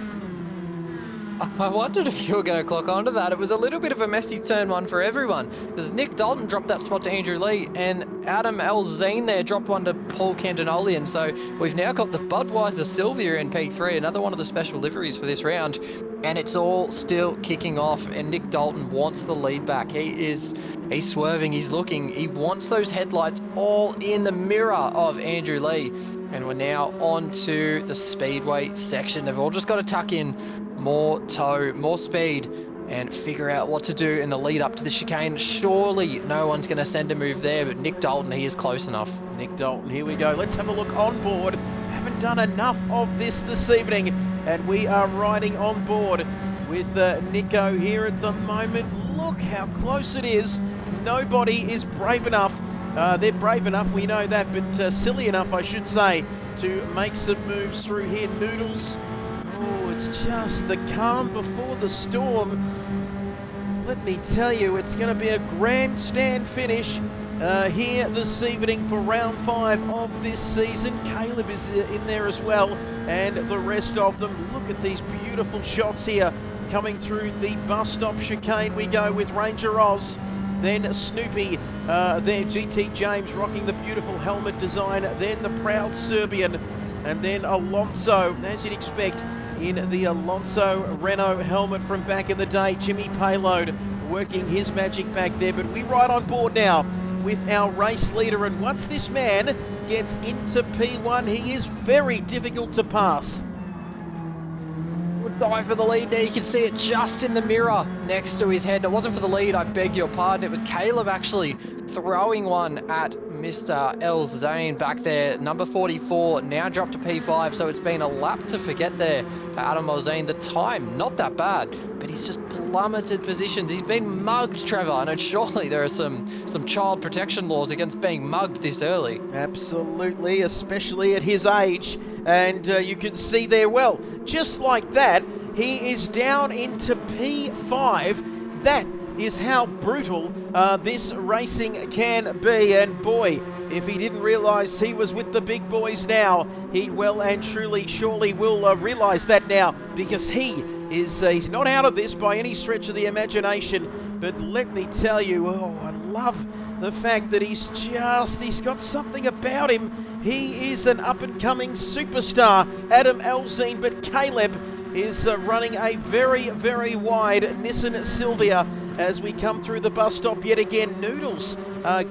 I wondered if you were going to clock onto that. It was a little bit of a messy turn 1 for everyone, because Nick Dalton dropped that spot to Andrew Lee, and Adam Elzine there dropped one to Paul Cantinolian. So we've now got the Budweiser Sylvia in P3, another one of the special liveries for this round, and it's all still kicking off, and Nick Dalton wants the lead back. He's swerving, he's looking, he wants those headlights all in the mirror of Andrew Lee. And we're now on to the speedway section. They've all just got to tuck in more toe, more speed, and figure out what to do in the lead up to the chicane. Surely no one's going to send a move there, but Nick Dalton, he is close enough. Nick Dalton, here we go. Let's have a look on board. Haven't done enough of this evening, and we are riding on board with Nico here at the moment. Look how close it is. Nobody is brave enough. They're brave enough, we know that, but silly enough, I should say, to make some moves through here. Noodles. Oh, it's just the calm before the storm. Let me tell you, it's going to be a grandstand finish here this evening for round 5 of this season. Caleb is in there as well, and the rest of them. Look at these beautiful shots here coming through the bus stop chicane. We go with Ranger Oz, then Snoopy, then GT James rocking the beautiful helmet design, then the proud Serbian, and then Alonso, as you'd expect, in the Alonso Renault helmet from back in the day. Jimmy Payload working his magic back there, but we ride on board now with our race leader, and once this man gets into P1, he is very difficult to pass. Would die for the lead there. You can see it just in the mirror next to his head. It wasn't for the lead, I beg your pardon. It was Caleb actually throwing one at Mr. El Zane back there. Number 44 now dropped to P5, so it's been a lap to forget there for Adam El Zane. The time, not that bad, but he's just plummeted positions. He's been mugged, Trevor. I know surely there are some child protection laws against being mugged this early. Absolutely, especially at his age. And you can see there, well, just like that, he is down into P5. That is how brutal this racing can be. And boy, if he didn't realise he was with the big boys now, he well and truly surely will realise that now, because he's not out of this by any stretch of the imagination. But let me tell you, I love the fact that he's got something about him. He is an up-and-coming superstar, Adam El Zane, but Caleb is running a very, very wide Nissan Silvia as we come through the bus stop yet again. Noodles,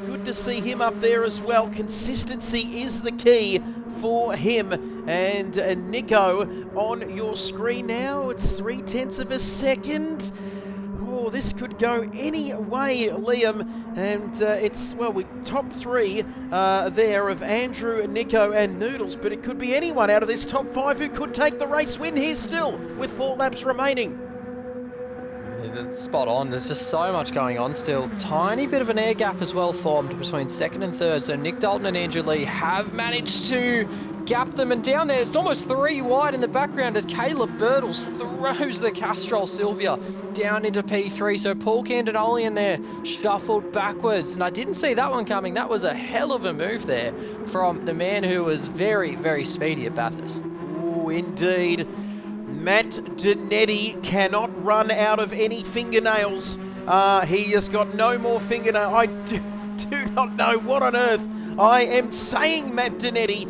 good to see him up there as well. Consistency is the key for him. And Nico on your screen now. It's 0.3 of a second. Oh, this could go any way, Liam. And we top three there of Andrew, Nico and Noodles, but it could be anyone out of this top 5 who could take the race win here still with 4 laps remaining. Spot on. There's just so much going on still. Tiny bit of an air gap as well formed between second and third. So Nick Dalton and Andrew Lee have managed to gap them, and down there it's almost 3 wide in the background as Caleb Birtles throws the Castrol Silvia down into P3. So Paul Candinoli in there shuffled backwards, and I didn't see that one coming. That was a hell of a move there from the man who was very, very speedy at Bathurst. Oh, indeed. Matt Donetti cannot run out of any fingernails. He has got no more fingernails. I do not know what on earth I am saying, Matt Donetti,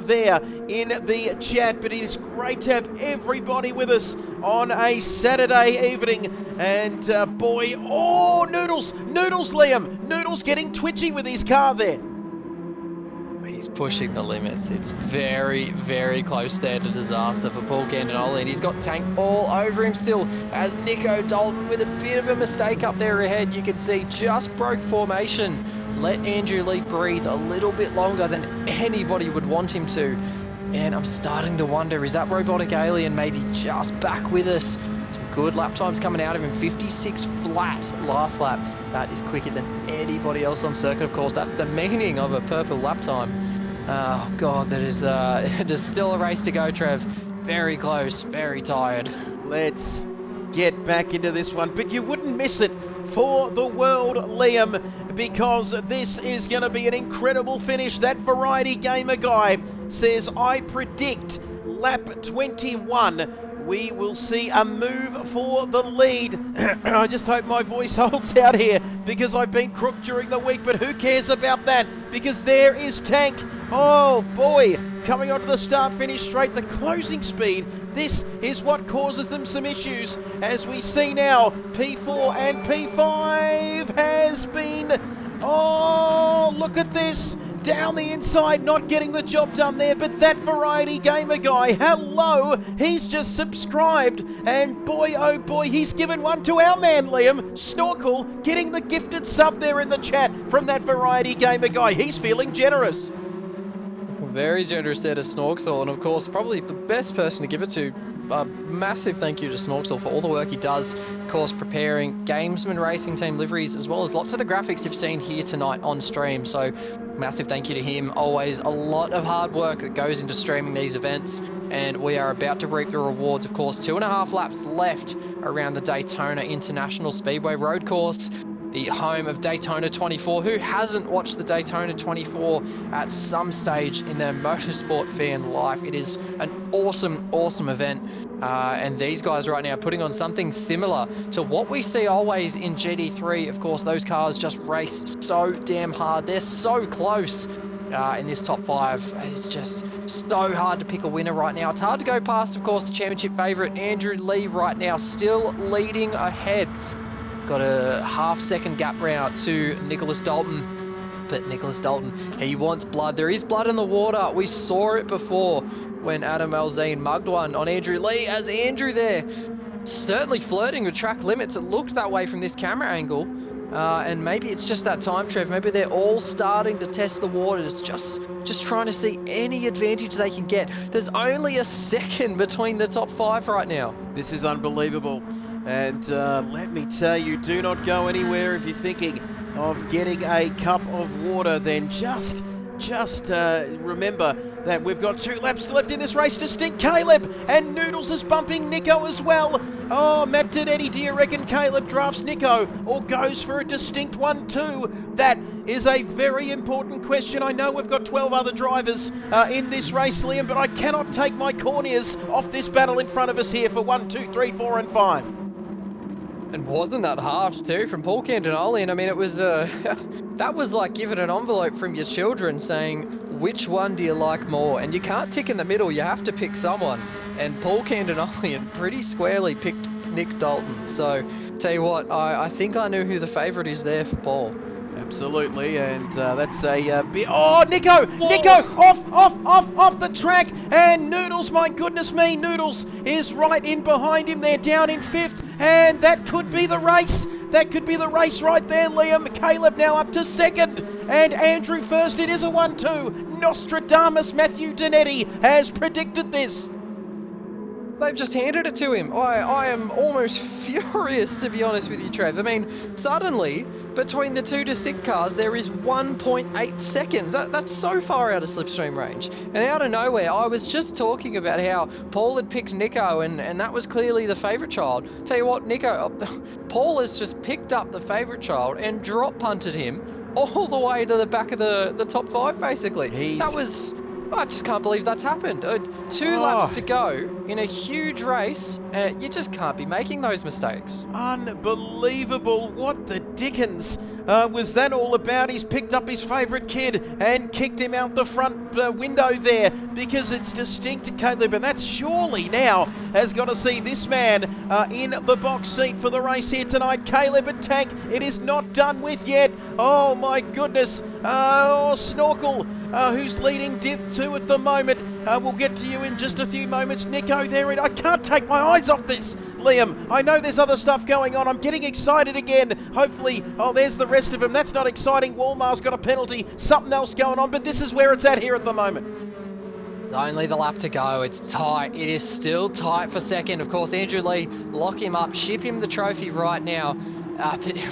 there in the chat, but it is great to have everybody with us on a Saturday evening. And boy, oh, Noodles, Liam. Noodles getting twitchy with his car there. He's pushing the limits. It's very, very close there to disaster for Paul Candinoli, and he's got tank all over him still as Nico Dalton with a bit of a mistake up there ahead. You can see just broke formation. Let Andrew Lee breathe a little bit longer than anybody would want him to. And I'm starting to wonder, is that robotic alien maybe just back with us? Some good lap times coming out of him. 56 flat last lap. That is quicker than anybody else on circuit, of course. That's the meaning of a purple lap time. Oh God, that is there's still a race to go, Trev. Very close, very tired. Let's get back into this one, but you wouldn't miss it for the world, Liam, because this is going to be an incredible finish. That Variety Gamer guy says, I predict lap 21, we will see a move for the lead. I just hope my voice holds out here, because I've been crooked during the week, but who cares about that, because there is Tank. Oh boy, coming onto the start-finish straight, the closing speed. This is what causes them some issues, as we see now. P4 and P5 has been... Oh, look at this. Down the inside, not getting the job done there, but that Variety Gamer guy, hello, he's just subscribed, and boy, oh boy, he's given one to our man, Liam. Snorkel, getting the gifted sub there in the chat from that Variety Gamer guy. He's feeling generous. Very generous there to Snorksel, and of course probably the best person to give it to. A massive thank you to Snorksel for all the work he does, of course preparing Gamesman Racing Team liveries, as well as lots of the graphics you've seen here tonight on stream. So massive thank you to him. Always a lot of hard work that goes into streaming these events, and we are about to reap the rewards. Of course, 2.5 laps left around the Daytona International Speedway road course, the home of Daytona 24. Who hasn't watched the Daytona 24 at some stage in their motorsport fan life? It is an awesome, awesome event. And these guys right now are putting on something similar to what we see always in GT3. Of course, those cars just race so damn hard. They're so close in this top 5. It's just so hard to pick a winner right now. It's hard to go past, of course, the championship favourite Andrew Lee right now, still leading ahead. Got a half-second gap round to Nicholas Dalton. help it, Nicholas Dalton. He wants blood. There is blood in the water. We saw it before when Adam Alzine mugged one on Andrew Lee, as Andrew there certainly flirting with track limits. It looked that way from this camera angle. And maybe it's just that time, Trev. Maybe they're all starting to test the waters, just trying to see any advantage they can get. There's only a second between the top 5 right now. This is unbelievable. And let me tell you, do not go anywhere if you're thinking of getting a cup of water. Then just remember that we've got 2 laps left in this race. Distinct Caleb, and Noodles is bumping Nico as well. Oh, Matt Dinetti, do you reckon Caleb drafts Nico or goes for a distinct 1-2? That is a very important question. I know we've got 12 other drivers in this race, Liam, but I cannot take my corneas off this battle in front of us here for 1, 2, 3, 4 and 5. And wasn't that harsh too from Paul Cantonoli? I mean, it was that was like giving an envelope from your children saying, which one do you like more? And you can't tick in the middle, you have to pick someone. And Paul Cantonoli pretty squarely picked Nick Dalton. So, tell you what, I think I knew who the favourite is there for Paul. Absolutely, and that's a bit... Oh, Nico! Whoa. Nico! Off the track! And Noodles, my goodness me, Noodles is right in behind him there, down in 5th. And that could be the race. That could be the race right there, Liam. Caleb now up to 2nd. And Andrew first. It is a 1-2. Nostradamus Matthew Dinetti has predicted this. They've just handed it to him. I am almost furious, to be honest with you, Trev. I mean, suddenly, between the 2 distinct cars, there is 1.8 seconds. That's so far out of slipstream range. And out of nowhere, I was just talking about how Paul had picked Nico, and that was clearly the favourite child. Tell you what, Paul has just picked up the favourite child and drop punted him all the way to the back of the top 5, basically. I just can't believe that's happened. 2 laps to go in a huge race. You just can't be making those mistakes. Unbelievable. What the dickens was that all about? He's picked up his favourite kid and kicked him out the front window there because it's distinct to Caleb. And that surely now has got to see this man in the box seat for the race here tonight. Caleb and Tank, it is not done with yet. Oh my goodness. Snorkel, who's leading Div 2 at the moment. We'll get to you in just a few moments. Nico there. I can't take my eyes off this, Liam. I know there's other stuff going on. I'm getting excited again. Hopefully, there's the rest of them. That's not exciting. Walmar's got a penalty. Something else going on, but this is where it's at here at the moment. Only the lap to go. It's tight. It is still tight for 2nd. Of course, Andrew Lee, lock him up, ship him the trophy right now.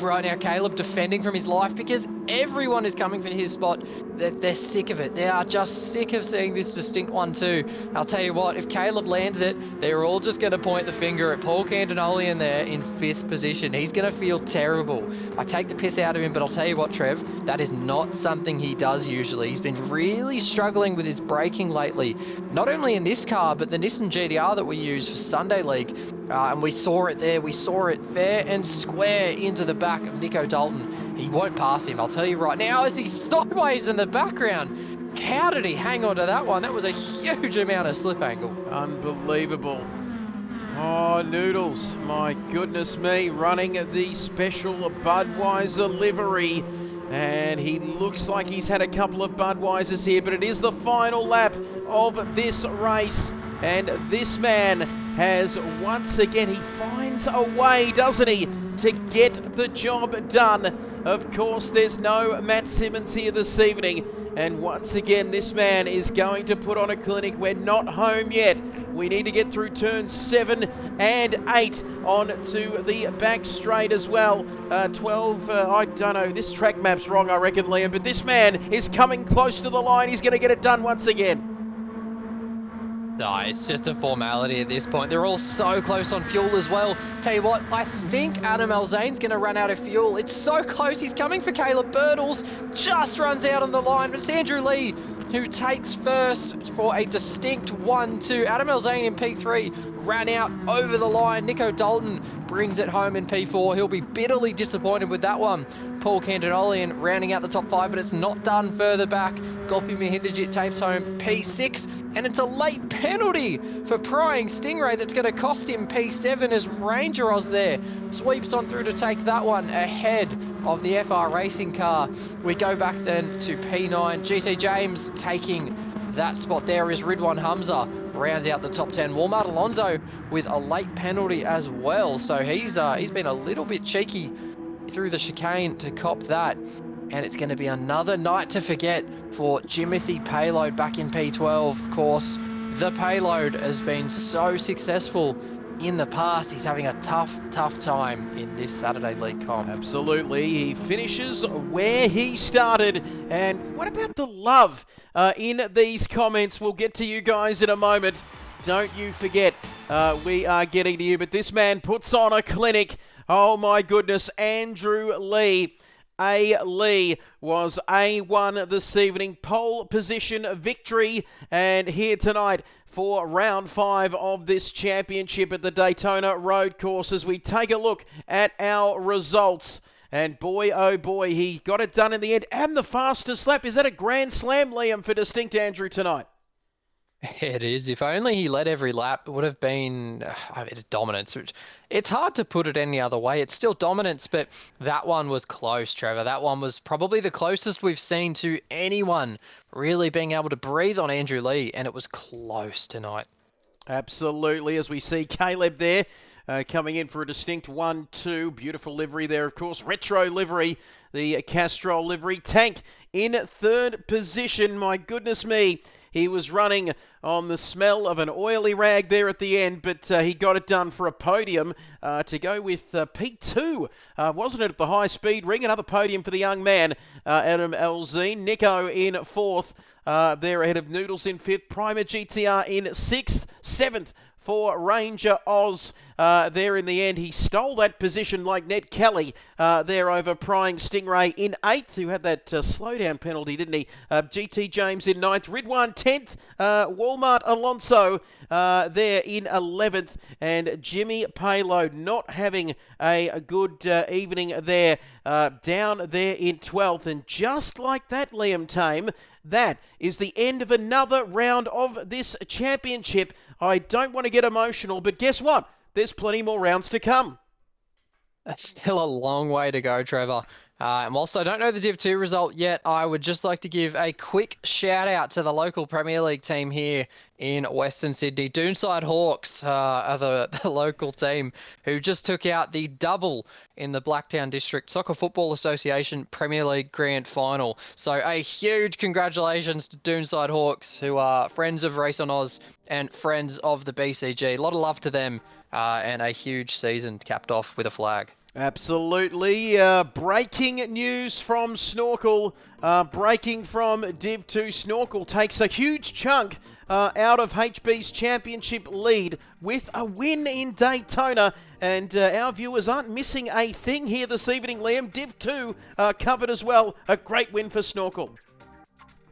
Right now, Caleb defending from his life because everyone is coming for his spot. They're sick of it. They are just sick of seeing this distinct 1-2. I'll tell you what, if Caleb lands it, they're all just going to point the finger at Paul Cantonoli in there in 5th position. He's going to feel terrible. I take the piss out of him, but I'll tell you what, Trev, that is not something he does usually. He's been really struggling with his braking lately. Not only in this car, but the Nissan GTR that we use for Sunday League. And we saw it there. We saw it fair and square into the back of Nico Dalton. He won't pass him, I'll tell you right now, as he's sideways in the background. How did he hang on to that one? That was a huge amount of slip angle. Unbelievable. Oh, Noodles, my goodness me, running the special Budweiser livery. And he looks like he's had a couple of Budweisers here, but it is the final lap of this race. And this man has once again, he finds a way, doesn't he, to get the job done. Of course, there's no Matt Simmons here this evening. And once again, this man is going to put on a clinic. We're not home yet. We need to get through turns 7 and 8 onto the back straight as well. 12, I don't know, this track map's wrong, I reckon, Liam, but this man is coming close to the line. He's going to get it done once again. No, it's just a formality at this point. They're all so close on fuel as well. Tell you what, I think Adam Alzane's going to run out of fuel. It's so close. He's coming for Caleb. Birtles just runs out on the line. But it's Andrew Lee who takes first for a distinct 1-2. Adam Alzane in P3 ran out over the line. Nico Dalton brings it home in P4. He'll be bitterly disappointed with that one. Paul Cantonoli rounding out the top 5, but it's not done further back. Gopi Mahindajit tapes home P6, and it's a late penalty for prying Stingray that's going to cost him P7 as RaceOnOz there sweeps on through to take that one ahead of the FR Racing car. We go back then to P9. GT James taking that spot there as Ridwan Hamza rounds out the top 10. Walmart Alonso with a late penalty as well. So he's been a little bit cheeky through the chicane to cop that. And it's going to be another night to forget for Jimothy Payload back in P12. Of course, the Payload has been so successful in the past. He's having a tough time in this Saturday League comp. Absolutely. He finishes where he started. And what about the love in these comments? We'll get to you guys in a moment. Don't you forget, we are getting to you. But this man puts on a clinic. Oh my goodness, Andrew Lee. Lee was A1 this evening. Pole position victory. And here tonight for round 5 of this championship at the Daytona Road Course as we take a look at our results. And boy, oh boy, he got it done in the end. And the fastest lap. Is that a grand slam, Liam, for Distinct Andrew tonight? It is. If only he led every lap, it would have been dominance. It's hard to put it any other way. It's still dominance, but that one was close, Trevor. That one was probably the closest we've seen to anyone really being able to breathe on Andrew Lee, and it was close tonight. Absolutely, as we see Caleb there coming in for a distinct 1-2. Beautiful livery there, of course. Retro livery, the Castrol livery. Tank in 3rd position. My goodness me. He was running on the smell of an oily rag there at the end, but he got it done for a podium to go with P2. Wasn't it at the high speed ring? Another podium for the young man, Adam Elzine. Nico in 4th. There ahead of Noodles in 5th. Primer GTR in 6th. 7th for Ranger Oz. There in the end, he stole that position like Ned Kelly there over Prying Stingray in 8th, who had that slowdown penalty, didn't he? GT James in 9th, Ridwan 10th, Walmart Alonso there in 11th, and Jimmy Payload not having a good evening there, down there in 12th. And just like that, Liam Tame, that is the end of another round of this championship. I don't want to get emotional, but guess what? There's plenty more rounds to come. Still a long way to go, Trevor. And whilst I don't know the Div 2 result yet, I would just like to give a quick shout out to the local Premier League team here in Western Sydney. Doonside Hawks are the local team who just took out the double in the Blacktown District Soccer Football Association Premier League Grand Final. So a huge congratulations to Doonside Hawks, who are friends of RaceOnOz and friends of the BCG. A lot of love to them, and a huge season capped off with a flag. Absolutely. Breaking news from Snorkel. Breaking from Div 2. Snorkel takes a huge chunk out of HB's championship lead with a win in Daytona. And our viewers aren't missing a thing here this evening, Liam. Div 2 covered as well. A great win for Snorkel.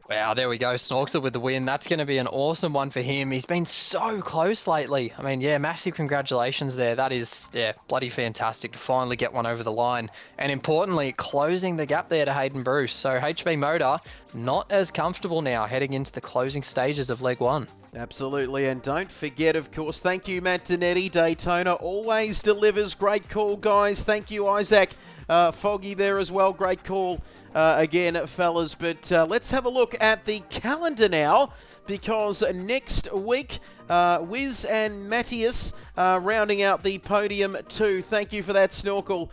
Wow, there we go. Snorksel with the win. That's going to be an awesome one for him. He's been so close lately. I mean, yeah, massive congratulations there. That is, yeah, bloody fantastic to finally get one over the line. And importantly, closing the gap there to Hayden Bruce. So HB Motor not as comfortable now heading into the closing stages of Leg 1. Absolutely, and don't forget, of course, thank you, Matt Donetti. Daytona always delivers. Great call, guys. Thank you, Isaac. Foggy there as well. Great call again, fellas. But let's have a look at the calendar now, because next week, Wiz and Matthias rounding out the podium too. Thank you for that, Snorkel,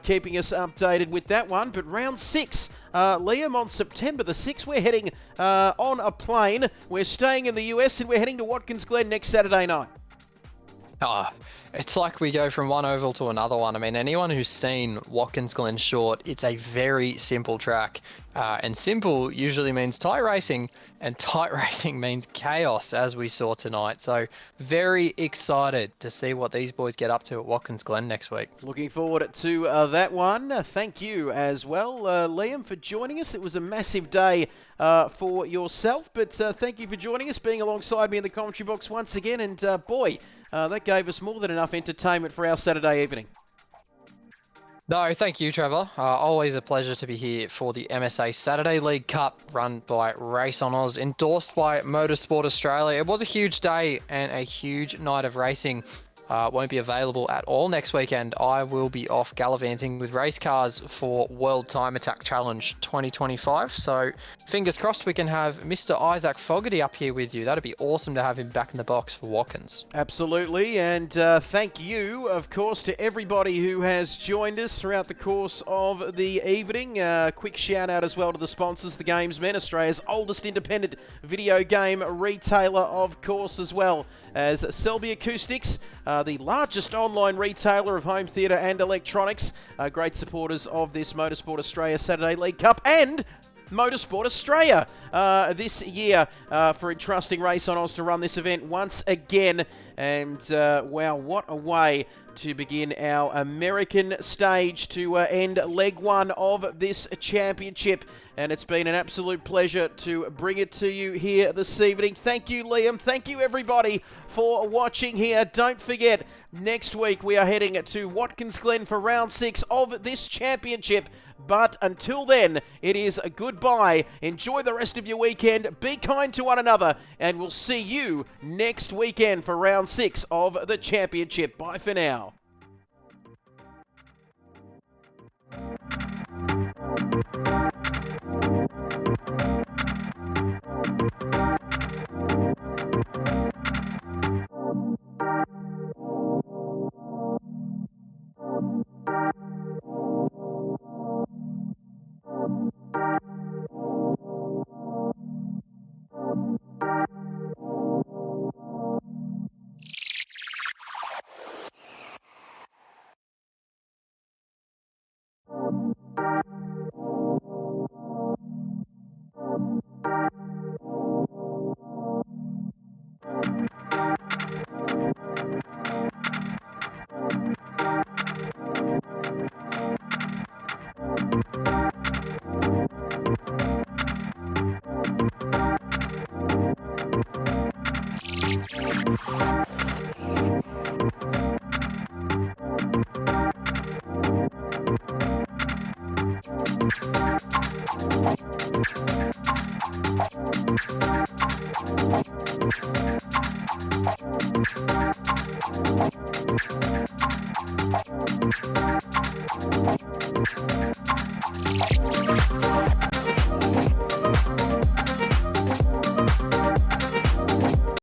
keeping us updated with that one. But round 6, Liam, on September the 6th, we're heading on a plane. We're staying in the US and we're heading to Watkins Glen next Saturday night. It's like we go from one oval to another one. I mean, anyone who's seen Watkins Glen Short, it's a very simple track. And simple usually means tight racing, and tight racing means chaos, as we saw tonight. So very excited to see what these boys get up to at Watkins Glen next week. Looking forward to that one. Thank you as well, Liam, for joining us. It was a massive day for yourself, but thank you for joining us, being alongside me in the commentary box once again. And boy, that gave us more than enough entertainment for our Saturday evening. No, thank you, Trevor. Always a pleasure to be here for the MSA Saturday League Cup, run by RaceOnOz, endorsed by Motorsport Australia. It was a huge day and a huge night of racing. won't be available at all next weekend. I will be off gallivanting with race cars for World Time Attack Challenge 2025. So fingers crossed we can have Mr. Isaac Fogarty up here with you. That'd be awesome to have him back in the box for Watkins. Absolutely, and thank you, of course, to everybody who has joined us throughout the course of the evening. Quick shout out as well to the sponsors, the Gamesmen, Australia's oldest independent video game retailer, of course, as well as Selby Acoustics, the largest online retailer of home theatre and electronics, great supporters of this Motorsport Australia Saturday League Cup, and Motorsport Australia this year for entrusting RaceOnOz to run this event once again. And wow, what a way to begin our American stage to end leg one of this championship. And it's been an absolute pleasure to bring it to you here this evening. Thank you, Liam. Thank you, everybody, for watching here. Don't forget, next week we are heading to Watkins Glen for round 6 of this championship. But until then, it is a goodbye. Enjoy the rest of your weekend. Be kind to one another. And we'll see you next weekend for round 6 of the championship. Bye for now.